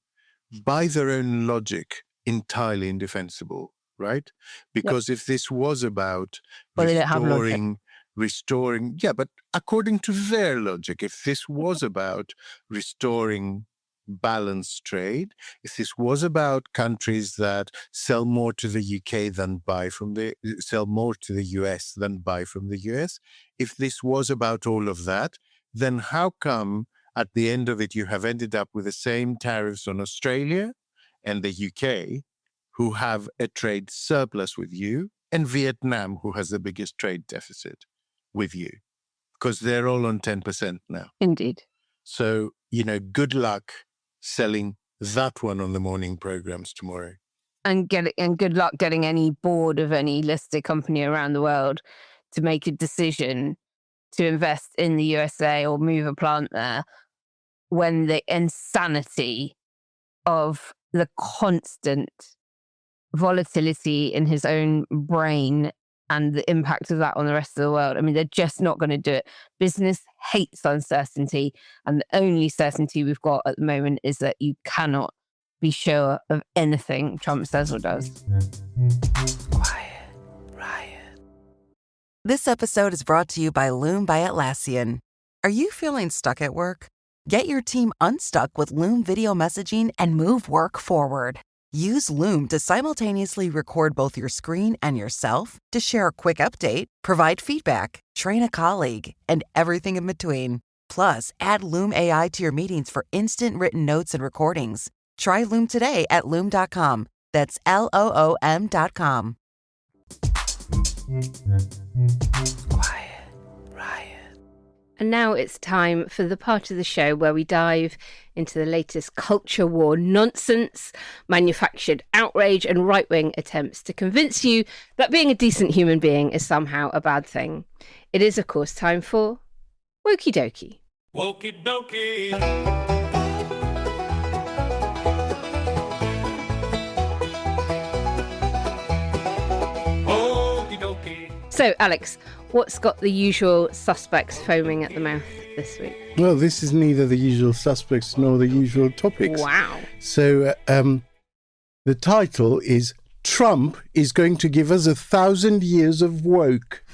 by their own logic entirely indefensible. right? Because if this was about Well, they don't have logic. restoring, yeah, but according to their logic, if this was about restoring balanced trade, if this was about countries that sell more to the UK than sell more to the US than buy from the US, if this was about all of that, then how come at the end of it you have ended up with the same tariffs on Australia and the UK, who have a trade surplus with you, and Vietnam, who has the biggest trade deficit with you? Because they're all on 10% now. Indeed. So, good luck selling that one on the morning programs tomorrow. And good luck getting any board of any listed company around the world to make a decision to invest in the USA or move a plant there when the insanity of the constant volatility in his own brain and the impact of that on the rest of the world. I mean, they're just not going to do it. Business hates uncertainty, and the only certainty we've got at the moment is that you cannot be sure of anything Trump says or does. Quiet Riot. This episode is brought to you by Loom by Atlassian. Are you feeling stuck at work? Get your team unstuck with Loom video messaging and move work forward. Use Loom to simultaneously record both your screen and yourself to share a quick update, provide feedback, train a colleague, and everything in between. Plus, add Loom AI to your meetings for instant written notes and recordings. Try Loom today at Loom.com. That's LOOM.com. Quiet Riot. And now it's time for the part of the show where we dive into the latest culture war nonsense, manufactured outrage, and right-wing attempts to convince you that being a decent human being is somehow a bad thing. It is, of course, time for Wokey Dokey. Wokey Dokey. So, Alex, what's got the usual suspects foaming at the mouth this week? Well, this is neither the usual suspects nor the usual topics. Wow. So the title is Trump is going to give us 1,000 years of woke.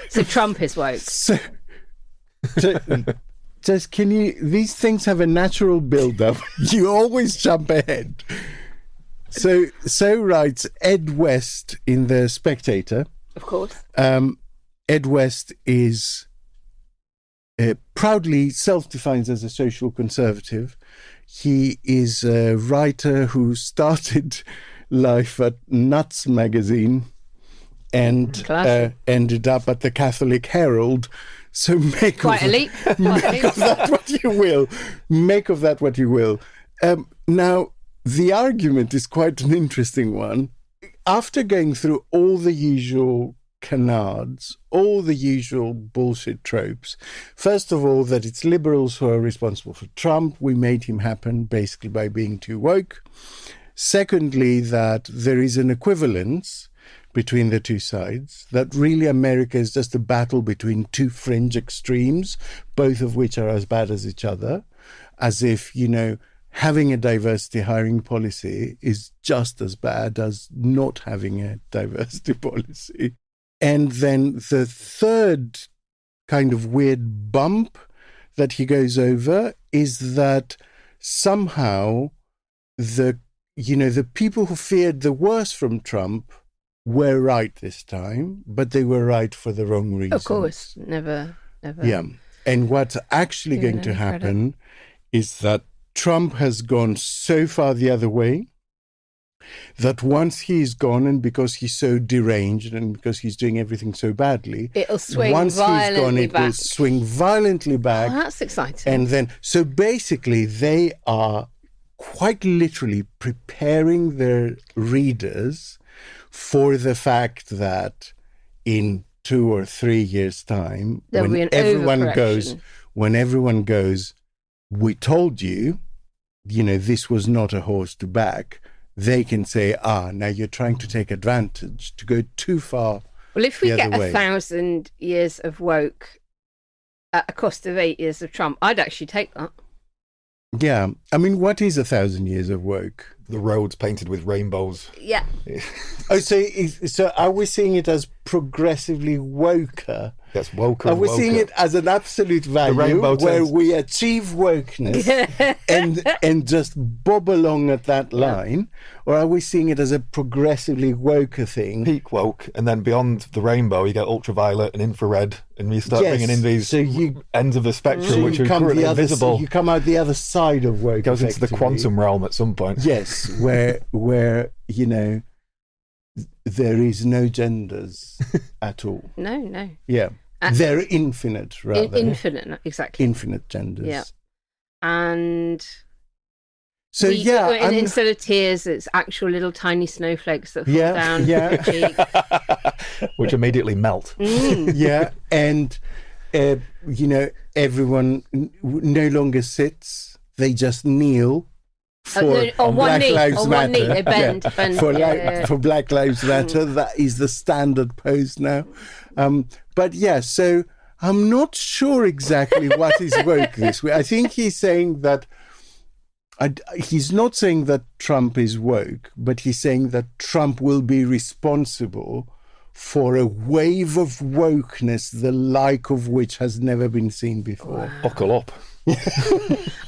So Trump is woke. So just these things have a natural build-up. You always jump ahead. So writes Ed West in The Spectator. Of course. Ed West is proudly self-defines as a social conservative. He is a writer who started life at Nuts magazine and ended up at the Catholic Herald. So make of that what you will. Make of that what you will. Now, the argument is quite an interesting one. After going through all the usual canards, all the usual bullshit tropes, first of all, that it's liberals who are responsible for Trump. We made him happen basically by being too woke. Secondly, that there is an equivalence between the two sides, that really America is just a battle between two fringe extremes, both of which are as bad as each other, as if, having a diversity hiring policy is just as bad as not having a diversity policy. And then the third kind of weird bump that he goes over is that somehow the people who feared the worst from Trump were right this time, but they were right for the wrong reason. Of course, never. Yeah. And what's actually going to happen is that Trump has gone so far the other way that once he's gone, and because he's so deranged and because he's doing everything so badly, it'll swing once he's gone, it back. will swing violently back. Oh, that's exciting. And then, so basically, they are quite literally preparing their readers for the fact that in 2 or 3 years' time, when everyone goes, we told you, this was not a horse to back, they can say, now you're trying to take advantage, to go too far. Well, if we get 1,000 years of woke at a cost of 8 years of Trump, I'd actually take that. Yeah. I mean, what is 1,000 years of woke? the roads painted with rainbows. Yeah. So are we seeing it as progressively woker? Yes, woker. Are we seeing it as an absolute value where we achieve wokeness and just bob along at that line? Or are we seeing it as a progressively woker thing? Peak woke, and then beyond the rainbow, you get ultraviolet and infrared, and you start bringing in these ends of the spectrum which are currently invisible. You come out the other side of woke. It goes into the quantum realm at some point. Yes, where you know, there is no genders at all. No. Yeah. They're infinite, rather. Infinite, exactly. Infinite genders. Yeah. And so, instead of tears, it's actual little tiny snowflakes that fall down your cheek. Which immediately melt. Yeah. And, you know, everyone no longer sits. They just kneel. For Black Lives Matter. They bend. For Black Lives Matter, that is the standard pose now. But so I'm not sure exactly what is woke this way. I think he's saying that he's not saying that Trump is woke, but he's saying that Trump will be responsible for a wave of wokeness, the like of which has never been seen before. Buckle up.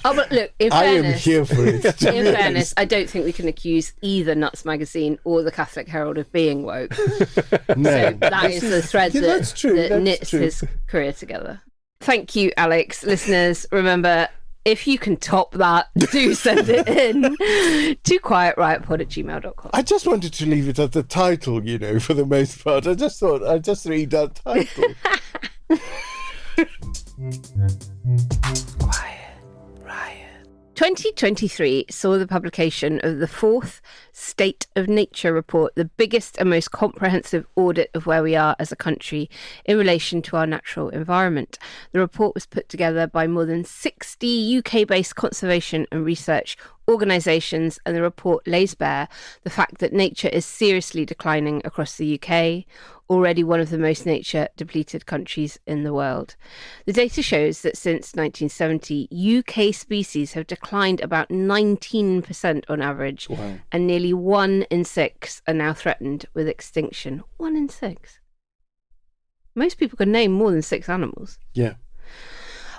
But look, in fairness, I am here for it. In fairness, I don't think we can accuse either Nuts Magazine or the Catholic Herald of being woke. No. So that is the thread that knits his career together. Thank you, Alex. Listeners, remember, if you can top that, do send it in to quietriotpod@gmail.com. I just wanted to leave it at the title, you know, for the most part. I just thought I'd just read that title. Quiet Riot. 2023 saw the publication of the fourth State of Nature report, the biggest and most comprehensive audit of where we are as a country in relation to our natural environment. The report was put together by more than 60 UK-based conservation and research organisations, and the report lays bare the fact that nature is seriously declining across the UK, already one of the most nature-depleted countries in the world. The data shows that since 1970, UK species have declined about 19% on average, and nearly 1 in 6 are now threatened with extinction. 1 in 6. Most people can name more than 6 animals. Yeah.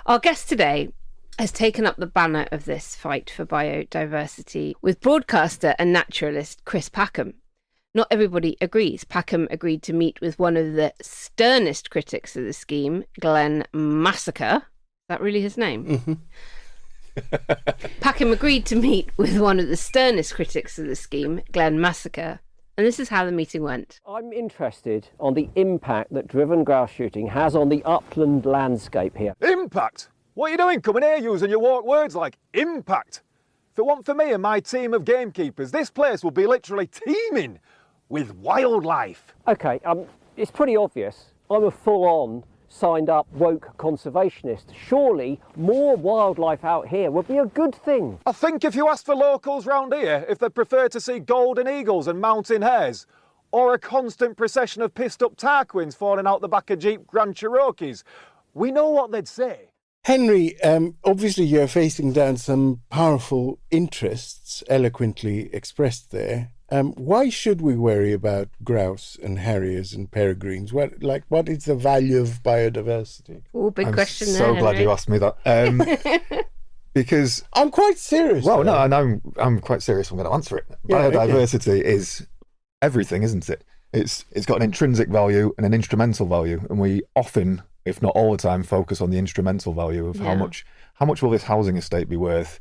Our guest today has taken up the banner of this fight for biodiversity with broadcaster and naturalist Chris Packham. Not everybody agrees. Packham agreed to meet with one of the sternest critics of the scheme, Glenn Massacre. Is that really his name? Mm-hmm. Packham agreed to meet with one of the sternest critics of the scheme, Glenn Massacre. And this is how the meeting went. I'm interested on the impact that driven grouse shooting has on the upland landscape here. Impact? What are you doing coming here using your walk words like impact? If it weren't for me and my team of gamekeepers, this place would be literally teeming with wildlife. Okay, it's pretty obvious. I'm a full-on, signed-up woke conservationist. Surely more wildlife out here would be a good thing. I think if you asked for locals round here, if they'd prefer to see golden eagles and mountain hares, or a constant procession of pissed-up Tarquins falling out the back of Jeep Grand Cherokees, we know what they'd say. Henry, obviously you're facing down some powerful interests, eloquently expressed there. Why should we worry about grouse and harriers and peregrines? What is the value of biodiversity? Oh, big question there, so glad Henry. you asked me that. Because I'm quite serious. Well, no, and I'm quite serious. I'm going to answer it. Yeah, Biodiversity is everything, isn't it? It's got an intrinsic value and an instrumental value, and we often, if not all the time, focus on the instrumental value of how much will this housing estate be worth.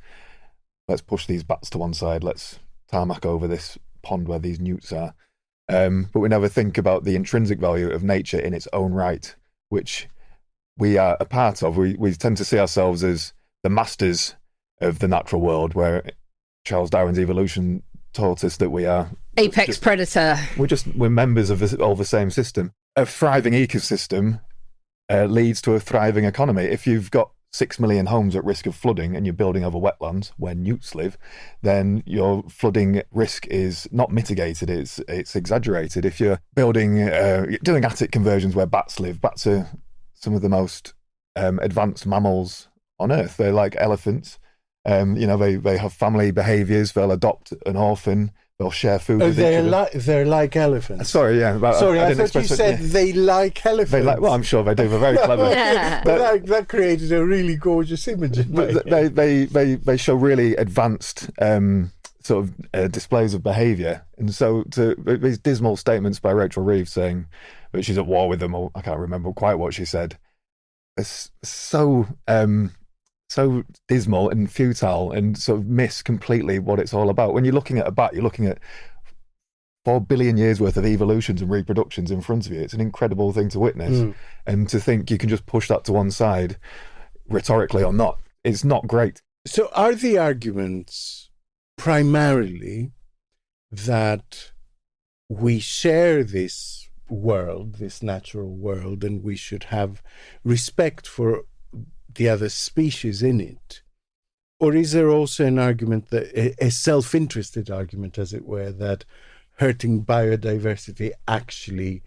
Let's push these bats to one side. Let's tarmac over this pond where these newts are. But we never think about the intrinsic value of nature in its own right, which we are a part of. We tend to see ourselves as the masters of the natural world, where Charles Darwin's evolution taught us that we are apex predator. We're members of all the same system. A thriving ecosystem leads to a thriving economy. If you've got 6 million homes at risk of flooding and you're building over wetlands where newts live, then your flooding risk is not mitigated, it's exaggerated. If you're building, doing attic conversions where bats live, bats are some of the most advanced mammals on Earth. They're like elephants. They have family behaviours. They'll adopt an orphan. They'll share food with each other. They're like elephants. Sorry, yeah. I thought you said they like elephants. Well, I'm sure they do. They're very clever. That created a really gorgeous image. But they show really advanced displays of behaviour. And so these dismal statements by Rachel Reeves saying that she's at war with them, or I can't remember quite what she said, it's so dismal and futile and sort of miss completely what it's all about. When you're looking at a bat, you're looking at 4 billion years worth of evolutions and reproductions in front of you. It's an incredible thing to witness. And to think you can just push that to one side, rhetorically or not, it's not great. So are the arguments primarily that we share this world, this natural world, and we should have respect for the other species in it? Or is there also an argument, that a self-interested argument, as it were, that hurting biodiversity actually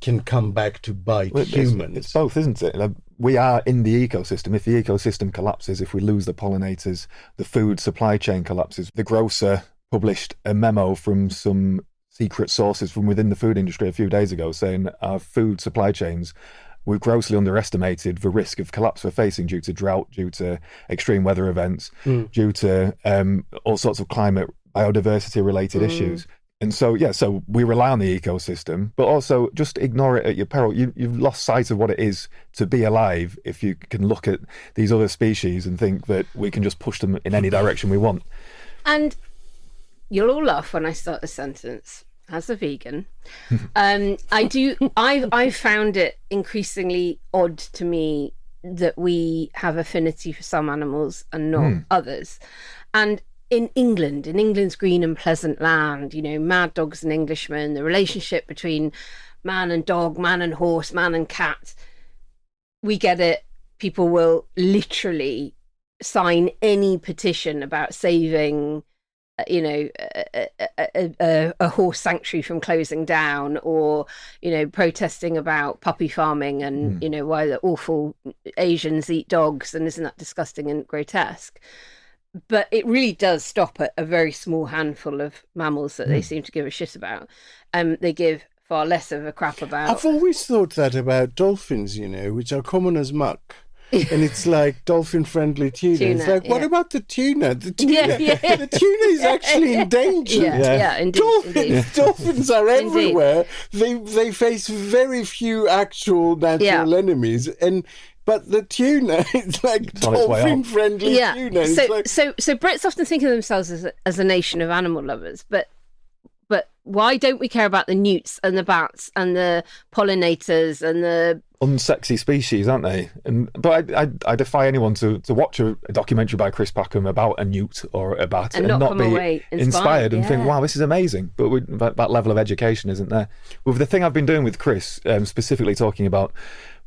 can come back to bite humans? It's both, isn't it? We are in the ecosystem. If the ecosystem collapses, if we lose the pollinators, the food supply chain collapses. The grocer published a memo from some secret sources from within the food industry a few days ago saying our food supply chains, we've grossly underestimated the risk of collapse we're facing due to drought, due to extreme weather events, due to all sorts of climate, biodiversity-related issues. And so we rely on the ecosystem, but also just ignore it at your peril. You've lost sight of what it is to be alive if you can look at these other species and think that we can just push them in any direction we want. And you'll all laugh when I start the sentence. As a vegan, I found it increasingly odd to me that we have affinity for some animals and not others. And in England's green and pleasant land, mad dogs and Englishmen, the relationship between man and dog, man and horse, man and cat, we get it. People will literally sign any petition about saving a horse sanctuary from closing down, or protesting about puppy farming and why the awful Asians eat dogs, and isn't that disgusting and grotesque? But it really does stop at a very small handful of mammals that they seem to give a shit about. They give far less of a crap about. I've always thought that about dolphins, which are common as muck. And it's like dolphin-friendly tuna. It's like, what about the tuna? The tuna is actually in danger. Indeed. Dolphins are everywhere. They face very few actual natural enemies, but the tuna is like dolphin-friendly tuna. So Brits often think of themselves as a nation of animal lovers, but why don't we care about the newts and the bats and the pollinators and the unsexy species, aren't they? But I defy anyone to watch a documentary by Chris Packham about a newt or a bat and not be inspired and think, wow, this is amazing. But that level of education isn't there. With the thing I've been doing with Chris, specifically talking about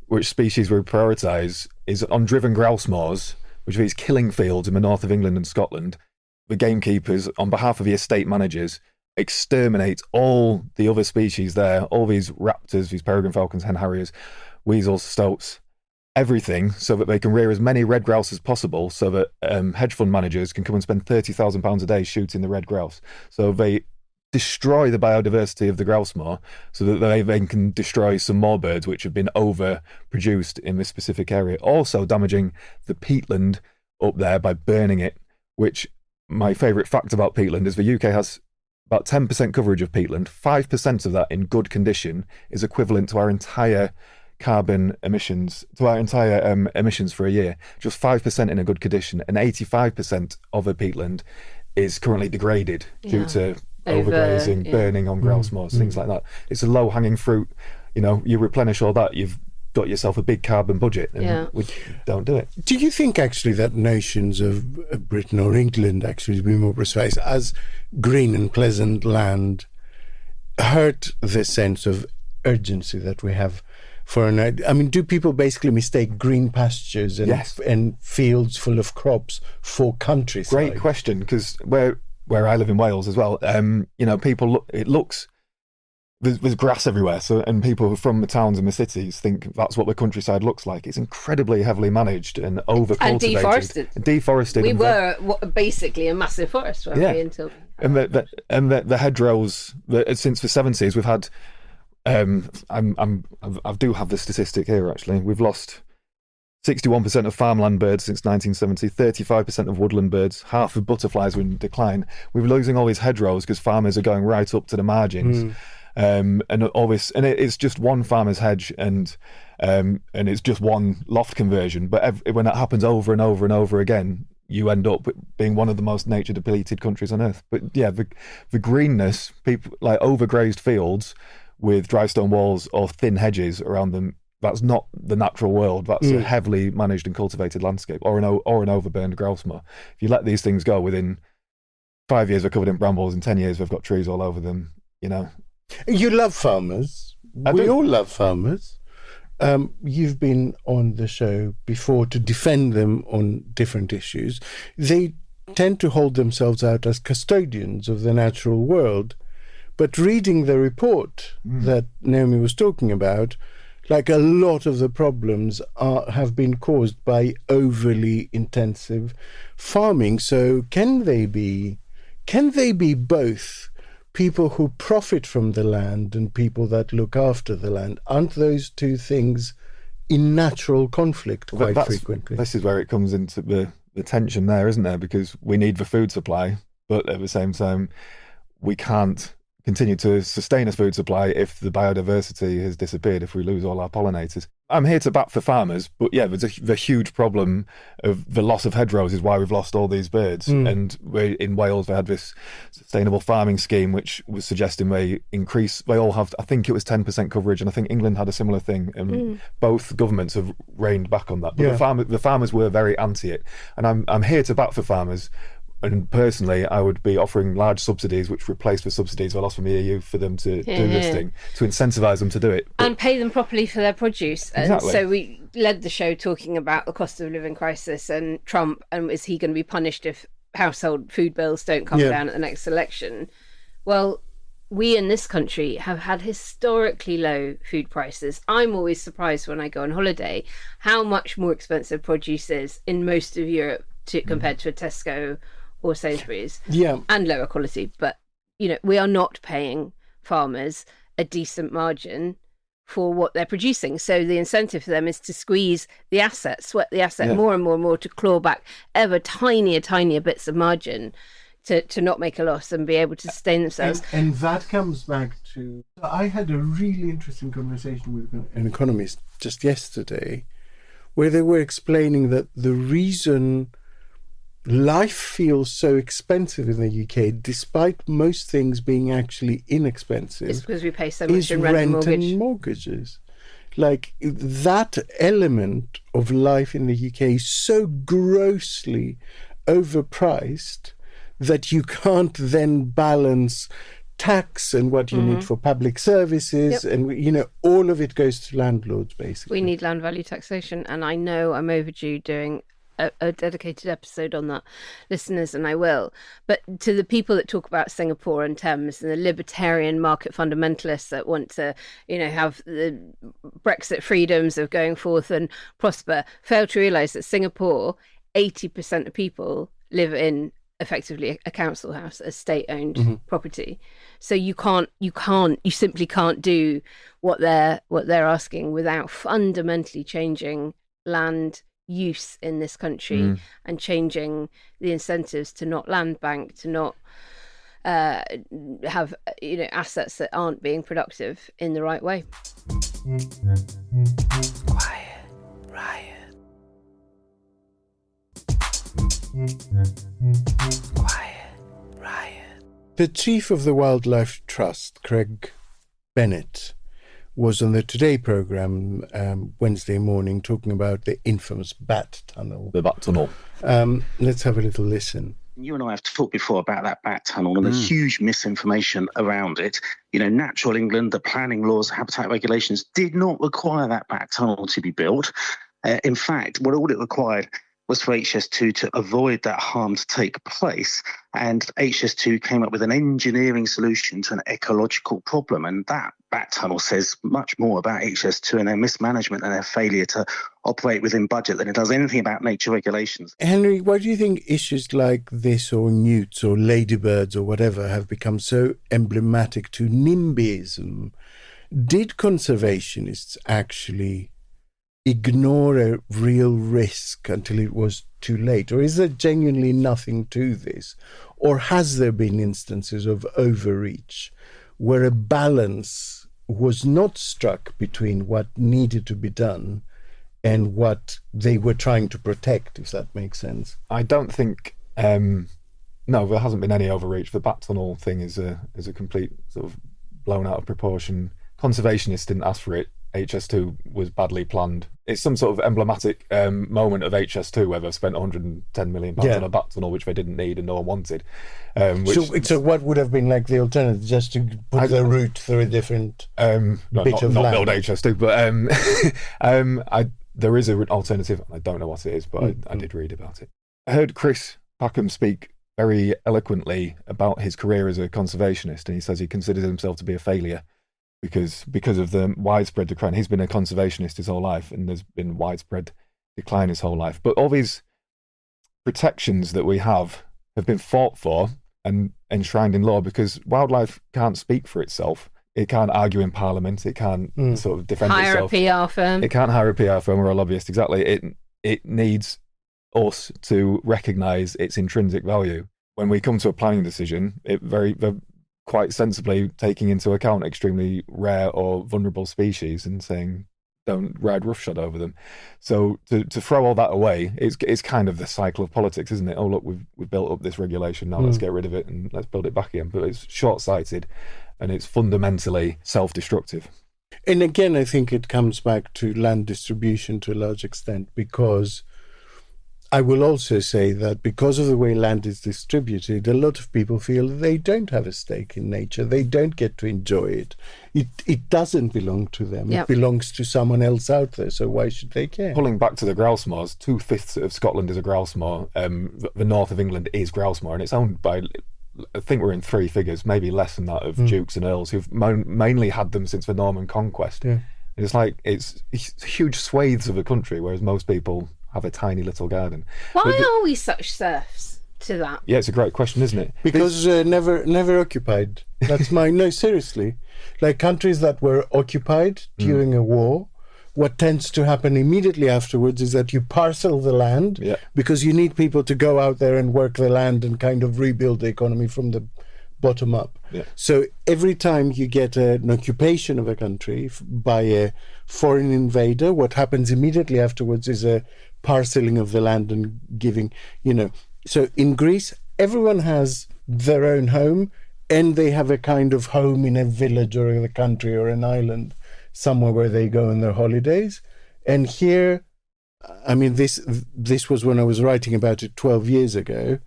which species we prioritise, is on driven grouse moors, which are these killing fields in the north of England and Scotland. The gamekeepers, on behalf of the estate managers, exterminate all the other species there, all these raptors, these peregrine falcons, hen harriers, weasels, stoats, everything, so that they can rear as many red grouse as possible, so that hedge fund managers can come and spend £30,000 a day shooting the red grouse. So they destroy the biodiversity of the grouse moor, so that they then can destroy some more birds which have been overproduced in this specific area. Also damaging the peatland up there by burning it, which, my favourite fact about peatland is the UK has about 10% coverage of peatland. 5% of that in good condition is equivalent to our entire carbon emissions, emissions for a year. Just 5% in a good condition, and 85% of a peatland is currently degraded due to overgrazing, burning on grouse moors, things like that. It's a low-hanging fruit. You replenish all that, you've got yourself a big carbon budget, and we don't do it. Do you think actually that nations of Britain or England, actually to be more precise, as green and pleasant land, hurt the sense of urgency that we have for do people basically mistake green pastures and fields full of crops for countryside? Great question, because where I live in Wales as well, people it looks there's grass everywhere. So, and people from the towns and the cities think that's what the countryside looks like. It's incredibly heavily managed and over-cultivated. And deforested. We were basically a massive forest, weren't we? Until... And the hedgerows, since the 70s, we've had, I do have the statistic here, actually. We've lost 61% of farmland birds since 1970, 35% of woodland birds, half of butterflies were in decline. We're losing all these hedgerows because farmers are going right up to the margins. And all this, and it's just one farmer's hedge, and it's just one loft conversion. But when that happens over and over and over again, you end up being one of the most nature depleted countries on earth. But yeah, the greenness, people like overgrazed fields with dry stone walls or thin hedges around them. That's not the natural world. That's a heavily managed and cultivated landscape, or an overburned grouse moor. If you let these things go, within 5 years they're covered in brambles. In 10 years they've got trees all over them. You know. You love farmers. We all love farmers. You've been on the show before to defend them on different issues. They tend to hold themselves out as custodians of the natural world. But reading the report that Naomi was talking about, like a lot of the problems have been caused by overly intensive farming. So can they be both people who profit from the land and people that look after the land? Aren't those two things in natural conflict quite frequently? This is where it comes into the tension there, isn't there? Because we need the food supply, but at the same time, we can't continue to sustain a food supply if the biodiversity has disappeared, if we lose all our pollinators. I'm here to bat for farmers, but yeah, there's the huge problem of the loss of hedgerows is why we've lost all these birds. And in Wales, they had this sustainable farming scheme, which was suggesting they all have, I think it was 10% coverage, and I think England had a similar thing, and both governments have reined back on that. But the farmers were very anti it, and I'm here to bat for farmers. And personally, I would be offering large subsidies, which replace the subsidies I lost from the EU, for them to do this thing, to incentivise them to do it. And pay them properly for their produce. Exactly. And so we led the show talking about the cost of living crisis and Trump, and is he going to be punished if household food bills don't come down at the next election? Well, we in this country have had historically low food prices. I'm always surprised when I go on holiday how much more expensive produce is in most of Europe compared to a Tesco or Sainsbury's, and lower quality. But, we are not paying farmers a decent margin for what they're producing. So the incentive for them is to squeeze the asset, sweat the asset more and more and more, to claw back ever tinier bits of margin to not make a loss and be able to sustain themselves. And that comes back to... I had a really interesting conversation with an economist just yesterday where they were explaining that the reason life feels so expensive in the UK, despite most things being actually inexpensive, it's because we pay so much in rent and mortgages. Like, that element of life in the UK is so grossly overpriced that you can't then balance tax and what you need for public services, and all of it goes to landlords, basically. We need land value taxation, and I know I'm overdue doing a dedicated episode on that, listeners, and I will. But to the people that talk about Singapore and Thames and the libertarian market fundamentalists that want to, have the Brexit freedoms of going forth and prosper, fail to realise that Singapore, 80% of people live in effectively a council house, a state-owned property. So you simply can't do what they're asking without fundamentally changing land use in this country and changing the incentives to not land bank, to not have assets that aren't being productive in the right way. Quiet Riot. Quiet Riot. The chief of the Wildlife Trust, Craig Bennett, was on the Today programme Wednesday morning talking about the infamous bat tunnel. The bat tunnel. Let's have a little listen. You and I have talked before about that bat tunnel and the huge misinformation around it. Natural England, the planning laws, habitat regulations did not require that bat tunnel to be built. In fact, what all it required was for HS2 to avoid that harm to take place. And HS2 came up with an engineering solution to an ecological problem. And that bat tunnel says much more about HS2 and their mismanagement and their failure to operate within budget than it does anything about nature regulations. Henry, why do you think issues like this or newts or ladybirds or whatever have become so emblematic to NIMBYism? Did conservationists actually ignore a real risk until it was too late? Or is there genuinely nothing to this? Or has there been instances of overreach where a balance was not struck between what needed to be done and what they were trying to protect, if that makes sense? I don't think... no, there hasn't been any overreach. The bat tunnel thing is a complete sort of blown out of proportion. Conservationists didn't ask for it. HS2 was badly planned. It's some sort of emblematic moment of HS2 where they've spent £110 million on a bat tunnel which they didn't need and no one wanted. So what would have been like the alternative? Just to put the route through a different bit of land? Not build HS2, but there is an alternative. I don't know what it is, but I did read about it. I heard Chris Packham speak very eloquently about his career as a conservationist, and he says he considers himself to be a failure because of the widespread decline. He's been a conservationist his whole life, and there's been widespread decline his whole life. But all these protections that we have been fought for and enshrined in law because wildlife can't speak for itself. It can't argue in Parliament. It can't sort of defend itself. Hire a PR firm. It can't hire a PR firm or a lobbyist. Exactly. It needs us to recognise its intrinsic value. When we come to a planning decision, they're quite sensibly taking into account extremely rare or vulnerable species and saying, don't ride roughshod over them. So to throw all that away, it's kind of the cycle of politics, isn't it? Oh, look, we've built up this regulation, now let's get rid of it and let's build it back again. But it's short-sighted and it's fundamentally self-destructive. And again, I think it comes back to land distribution to a large extent, because I will also say that because of the way land is distributed, a lot of people feel they don't have a stake in nature. They don't get to enjoy it. It doesn't belong to them. Yep. It belongs to someone else out there. So why should they care? Pulling back to the grouse moors, 2/5 of Scotland is a grouse moor. The north of England is grouse moor, and it's owned by, I think we're in three figures, maybe less than that, of dukes and earls who've mainly had them since the Norman conquest. Yeah. It's like it's huge swathes of the country, whereas most people have a tiny little garden. Why are we such serfs to that? Yeah, it's a great question, isn't it? Because never occupied. That's no, seriously. Like countries that were occupied during a war, what tends to happen immediately afterwards is that you parcel the land because you need people to go out there and work the land and kind of rebuild the economy from the bottom up. Yeah. So every time you get an occupation of a country by a foreign invader, what happens immediately afterwards is a parceling of the land and giving, So in Greece, everyone has their own home, and they have a kind of home in a village or in the country or an island, somewhere where they go on their holidays. And here, I mean, this was when I was writing about it 12 years ago.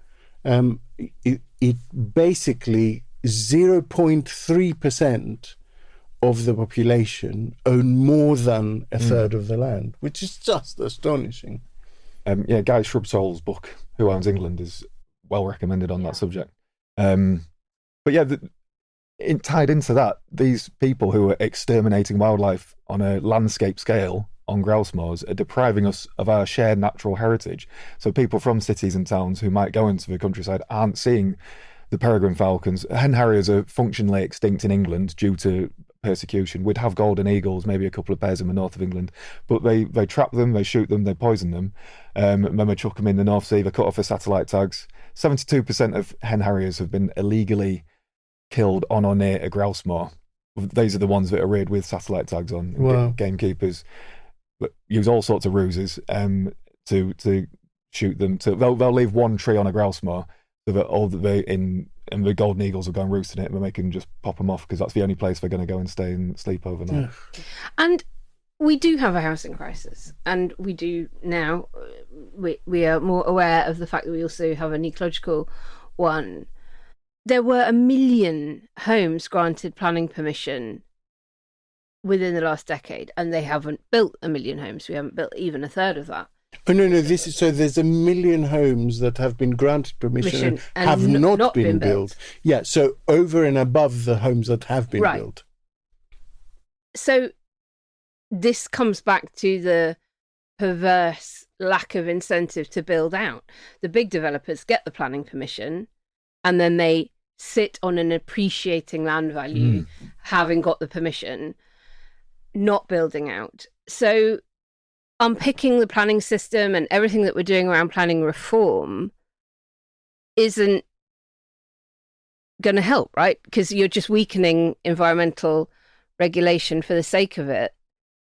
It basically 0.3% of the population own more than a third of the land, which is just astonishing. Guy Shrubsole's book, Who Owns England, is well recommended on that subject. But yeah, tied into that, these people who are exterminating wildlife on a landscape scale on grouse moors are depriving us of our shared natural heritage. So people from cities and towns who might go into the countryside aren't seeing the peregrine falcons. Hen harriers are functionally extinct in England due to persecution. We'd have golden eagles, maybe a couple of pairs in the north of England, but they trap them, they shoot them, they poison them, and then they chuck them in the North Sea. They cut off the satellite tags. 72% of hen harriers have been illegally killed on or near a grouse moor. These are the ones that are reared with satellite tags on. Wow. Gamekeepers use all sorts of ruses to shoot them. They'll leave one tree on a grouse moor so that and the golden eagles will go and roost in it, and they can just pop them off because that's the only place they're going to go and stay and sleep overnight. And we do have a housing crisis, and we do now. We are more aware of the fact that we also have an ecological one. There were 1 million homes granted planning permission within the last decade, and they haven't built 1 million homes. We haven't built even a third of that. Oh, no, this is, so there's 1 million homes that have been granted permission and have not been built. Yeah, so over and above the homes that have been built. So this comes back to the perverse lack of incentive to build out. The big developers get the planning permission and then they sit on an appreciating land value, having got the permission, not building out. So unpicking the planning system and everything that we're doing around planning reform isn't going to help, right? Because you're just weakening environmental regulation for the sake of it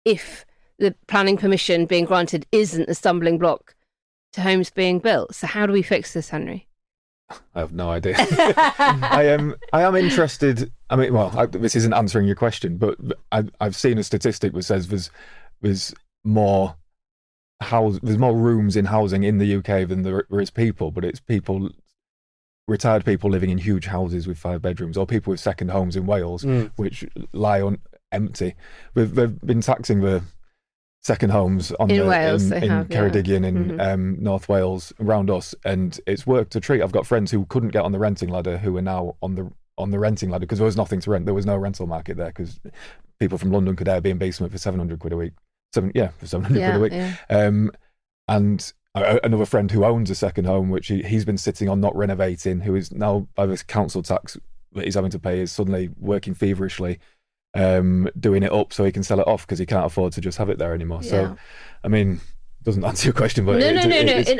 if the planning permission being granted isn't the stumbling block to homes being built. So how do we fix this, Henry? I have no idea. I am interested. I mean, this isn't answering your question, but I've seen a statistic that says there's more rooms in housing in the UK than there is people, but it's retired people living in huge houses with 5 bedrooms, or people with second homes in Wales, which lie empty. They've been taxing the second homes in Ceredigion in North Wales around us, and it's worked a treat. I've got friends who couldn't get on the renting ladder who are now on the renting ladder because there was nothing to rent. There was no rental market there because people from London could Airbnb basement for 700 quid a week. For 700 quid a week. Yeah. And another friend who owns a second home, which he's been sitting on not renovating, who is now, by the council tax that he's having to pay, is suddenly working feverishly, doing it up so he can sell it off because he can't afford to just have it there anymore. Yeah. So, I mean, doesn't answer your question, but no.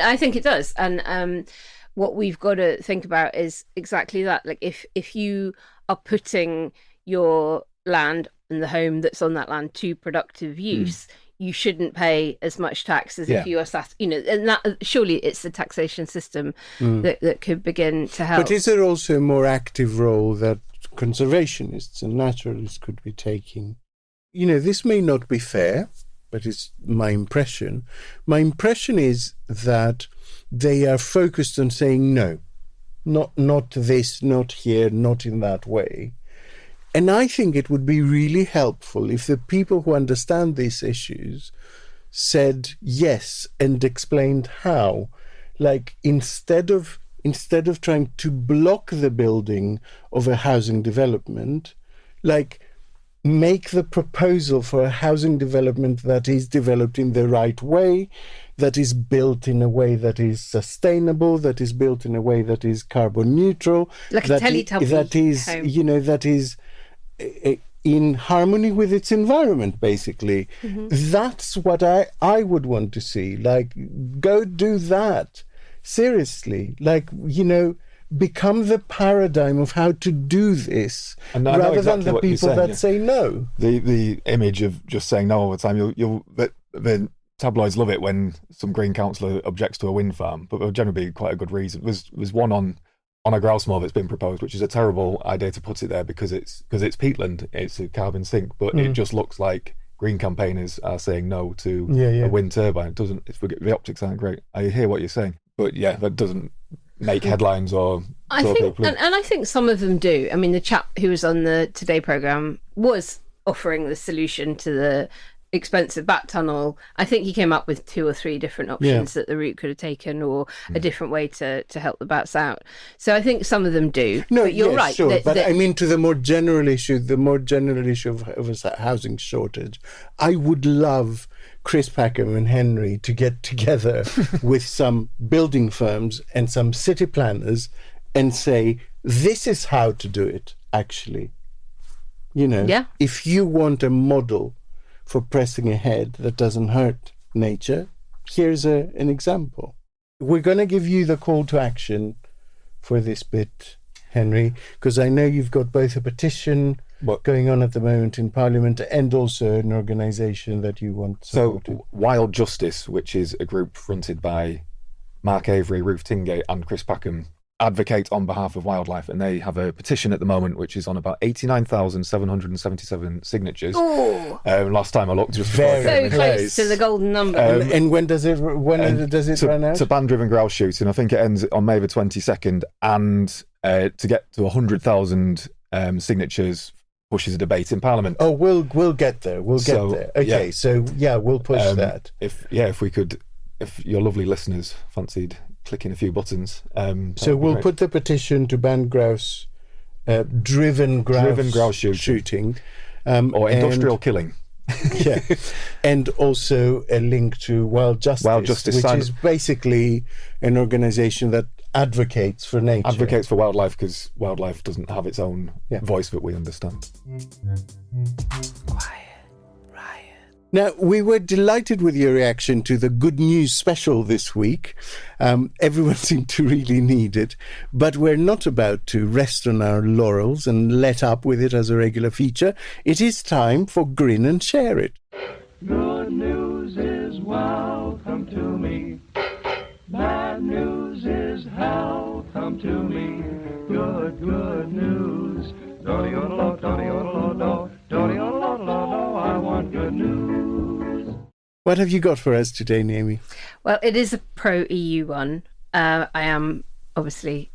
I think it does. And what we've got to think about is exactly that. Like, if you are putting your land and the home that's on that land to productive use, you shouldn't pay as much tax as if you are and that, surely it's the taxation system that could begin to help. But is there also a more active role that conservationists and naturalists could be taking? This may not be fair, but it's my impression. My impression is that they are focused on saying no, not this, not here, not in that way. And I think it would be really helpful if the people who understand these issues said yes and explained how. Like, instead of trying to block the building of a housing development, like, make the proposal for a housing development that is developed in the right way, that is built in a way that is sustainable, that is built in a way that is carbon neutral, like a Teletubby that is home. That is in harmony with its environment, basically. That's what I would want to see. Like, go do that. Seriously. Like, become the paradigm of how to do this, rather than the people that say no. The image of just saying no all the time, the tabloids love it when some Green councillor objects to a wind farm, but there'll generally be quite a good reason. There's one on a grouse moor that's been proposed, which is a terrible idea to put it there because it's peatland, it's a carbon sink, but it just looks like Green campaigners are saying no to a wind turbine. It doesn't. The optics aren't great. I hear what you're saying, but that doesn't make headlines or. I think, and I think some of them do. I mean, the chap who was on the Today programme was offering the solution to the expensive bat tunnel. I think he came up with 2 or 3 different options that the route could have taken, or a different way to help the bats out. So I think some of them do. No, but you're right. Sure. But I mean, to the more general issue of a housing shortage, I would love Chris Packham and Henry to get together with some building firms and some city planners and say, this is how to do it, actually. If you want a model for pressing ahead that doesn't hurt nature, here's an example. We're going to give you the call to action for this bit, Henry, because I know you've got both a petition going on at the moment in Parliament and also an organisation that you want supported. So Wild Justice, which is a group fronted by Mark Avery, Ruth Tingate and Chris Packham, advocate on behalf of wildlife, and they have a petition at the moment which is on about 89,777 signatures. Last time I looked, just so close to the golden number. And when does it run out? To ban driven grouse shooting, I think it ends on May the 22nd, and to get to 100,000 signatures pushes a debate in Parliament. Oh, we'll get there. We'll get there. Okay, so we'll push that. If we could if your lovely listeners fancied clicking a few buttons. So we'll put the petition to ban grouse, driven grouse shooting. Or industrial killing. Yeah, and also a link to Wild Justice, which is basically an organisation that advocates for nature. Advocates for wildlife, because wildlife doesn't have its own voice that we understand. Now, we were delighted with your reaction to the Good News special this week. Everyone seemed to really need it, but we're not about to rest on our laurels and let up with it as a regular feature. It is time for Grin and Share It. Good news is welcome to me. Bad news is hell come to me. Good news. Do-de-o-do-lo, do-de-o-do-lo, do-de-o-do-lo, I want good news. What have you got for us today, Naomi? Well, it is a pro-EU one. I am obviously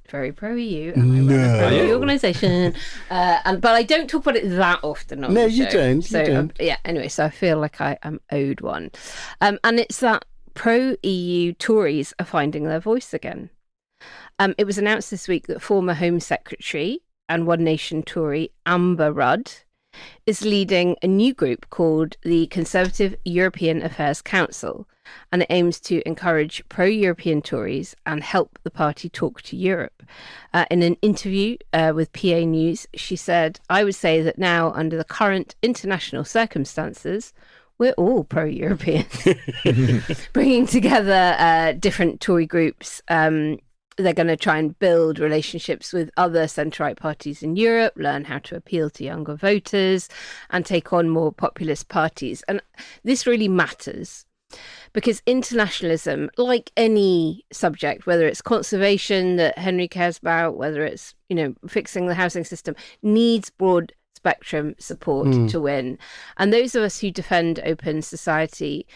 very pro-EU, and I run a pro-EU organisation, but I don't talk about it that often on the show. You don't. So, anyway, so I feel like I am owed one. And it's that pro-EU Tories are finding their voice again. It was announced this week that former Home Secretary and One Nation Tory Amber Rudd is leading a new group called the Conservative European Affairs Council, and it aims to encourage pro-European Tories and help the party talk to Europe. In an interview with PA News, she said, "I would say that now, under the current international circumstances, we're all pro-European." Bringing together different Tory groups, they're going to try and build relationships with other centre-right parties in Europe, learn how to appeal to younger voters, and take on more populist parties. And this really matters because internationalism, like any subject, whether it's conservation that Henry cares about, whether it's, fixing the housing system, needs broad spectrum support to win. And those of us who defend open society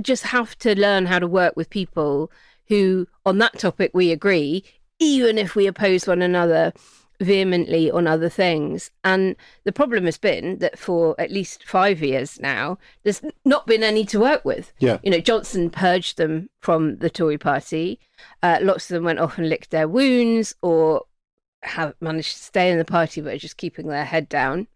just have to learn how to work with people who, on that topic, we agree, even if we oppose one another vehemently on other things. And the problem has been that for at least 5 years now, there's not been any to work with. Yeah. Johnson purged them from the Tory party. Lots of them went off and licked their wounds, or have managed to stay in the party but are just keeping their head down,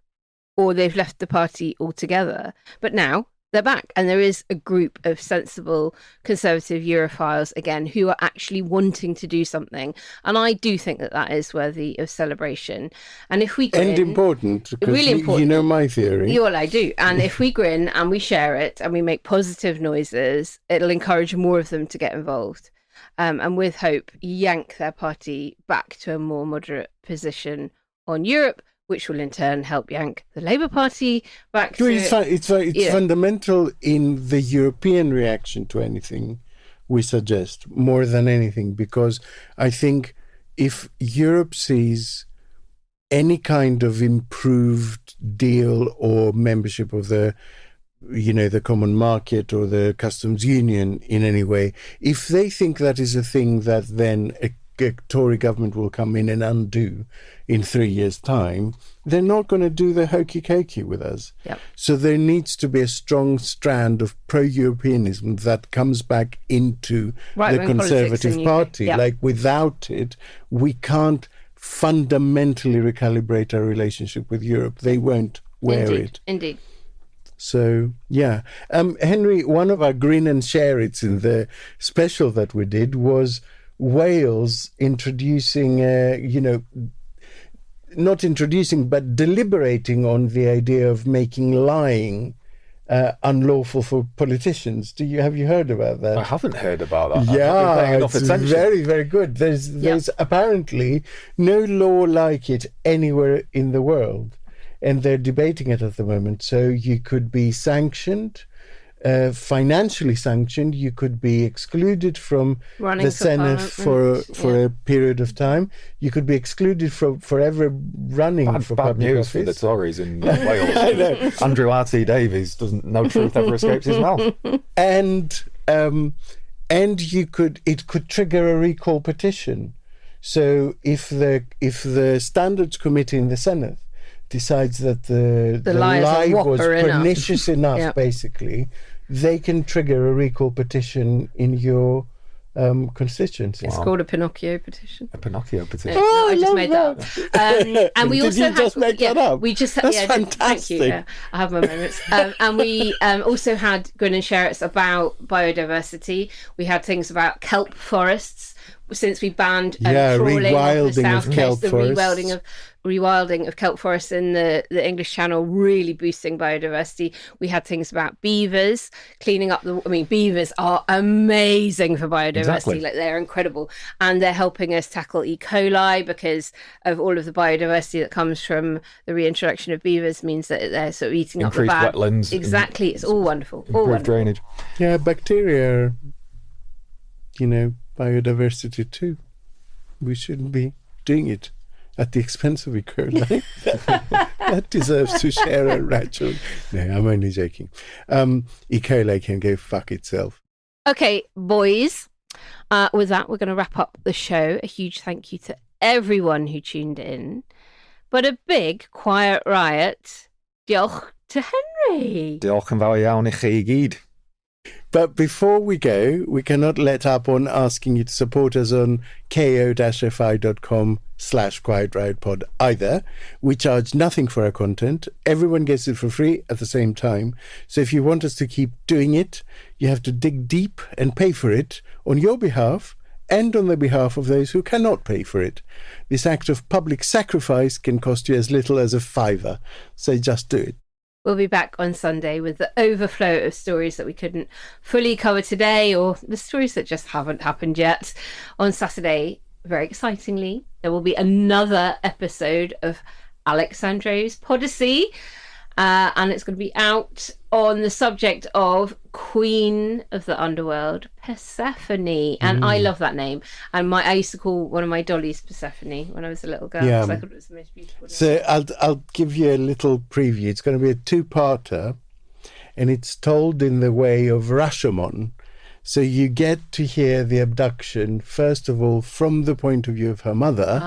or they've left the party altogether. But now they're back, and there is a group of sensible conservative Europhiles again who are actually wanting to do something, and I do think that is worthy of celebration. And if we grin, and important, because really important, you know my theory. Well, I do. And if we grin and we share it and we make positive noises, it'll encourage more of them to get involved, and with hope yank their party back to a more moderate position on Europe, which will in turn help yank the Labour Party back to... It's fundamental in the European reaction to anything we suggest, more than anything, because I think if Europe sees any kind of improved deal or membership of the common market or the customs union in any way, if they think that is a thing that then a Tory government will come in and undo in 3 years' time, they're not going to do the hokey cokey with us. Yep. So there needs to be a strong strand of pro-Europeanism that comes back into the Conservative Party. Yep. Like, without it, we can't fundamentally recalibrate our relationship with Europe. They won't wear it. Indeed. So, yeah. Henry, one of our Grin and Share It's in the special that we did was Wales introducing, not introducing, but deliberating on the idea of making lying unlawful for politicians. Have you heard about that? I haven't heard about that. Yeah, it's very, very good. There's apparently no law like it anywhere in the world, and they're debating it at the moment. So you could be sanctioned, financially sanctioned. You could be excluded from the Senate for a period of time. You could be excluded from forever running for bad public news office. for the Tories in Wales. I know. Andrew R.T. Davies no truth ever escapes his mouth. And it could trigger a recall petition. So if the Standards Committee in the Senate decides that the lie was pernicious enough, basically, they can trigger a recall petition in your constituency. It's called a Pinocchio petition. A Pinocchio petition. No, I just made that up. And we Did also you had, just make that up? We just That's Thank fantastic. you. Yeah, I have my moments. And we also had Grin and Sherritt's about biodiversity. We had things about kelp forests. Since we banned trawling off the south coast, the rewilding of kelp forests in the English Channel, really boosting biodiversity. We had things about beavers, cleaning up beavers are amazing for biodiversity. Exactly. Like, they're incredible. And they're helping us tackle E. coli because of all of the biodiversity that comes from the reintroduction of beavers means that they're sort of eating Increased up the bad wetlands. Exactly. It's all wonderful. All Improved wonderful. drainage. Yeah, bacteria, biodiversity too. We shouldn't be doing it at the expense of E. coli. That deserves to share a Rachel. No, I'm only joking. E. coli can go fuck itself. Okay, boys. With that, we're going to wrap up the show. A huge thank you to everyone who tuned in. But a big quiet riot. Diolch to Henry. Diolch yn fawr iawn I chi I gyd. But before we go, we cannot let up on asking you to support us on ko-fi.com/quietriotpod either. We charge nothing for our content. Everyone gets it for free at the same time. So if you want us to keep doing it, you have to dig deep and pay for it on your behalf and on the behalf of those who cannot pay for it. This act of public sacrifice can cost you as little as $5. So just do it. We'll be back on Sunday with the overflow of stories that we couldn't fully cover today, or the stories that just haven't happened yet. On Saturday, very excitingly, there will be another episode of Andreou's Podyssey, and it's going to be out on the subject of Queen of the Underworld, Persephone. And I love that name. And I used to call one of my dollies Persephone when I was a little girl, because I thought it was the most beautiful name. So I'll give you a little preview. It's going to be a two-parter, and it's told in the way of Rashomon. So you get to hear the abduction, first of all, from the point of view of her mother,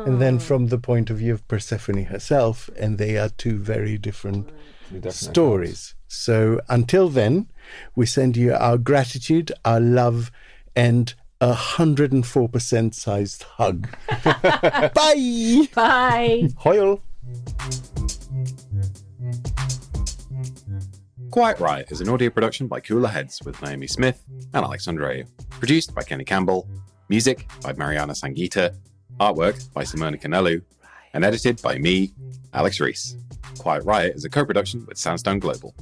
and then from the point of view of Persephone herself, and they are two very different stories. So until then, we send you our gratitude, our love, and 104% sized hug. Bye! Bye! Hoyle! Quiet Riot is an audio production by Cooler Heads with Naomi Smith and Alex Andreou. Produced by Kenny Campbell. Music by Mariana Sangeeta. Artwork by Simona Canelu. And edited by me, Alex Rees. Quiet Riot is a co-production with Sandstone Global.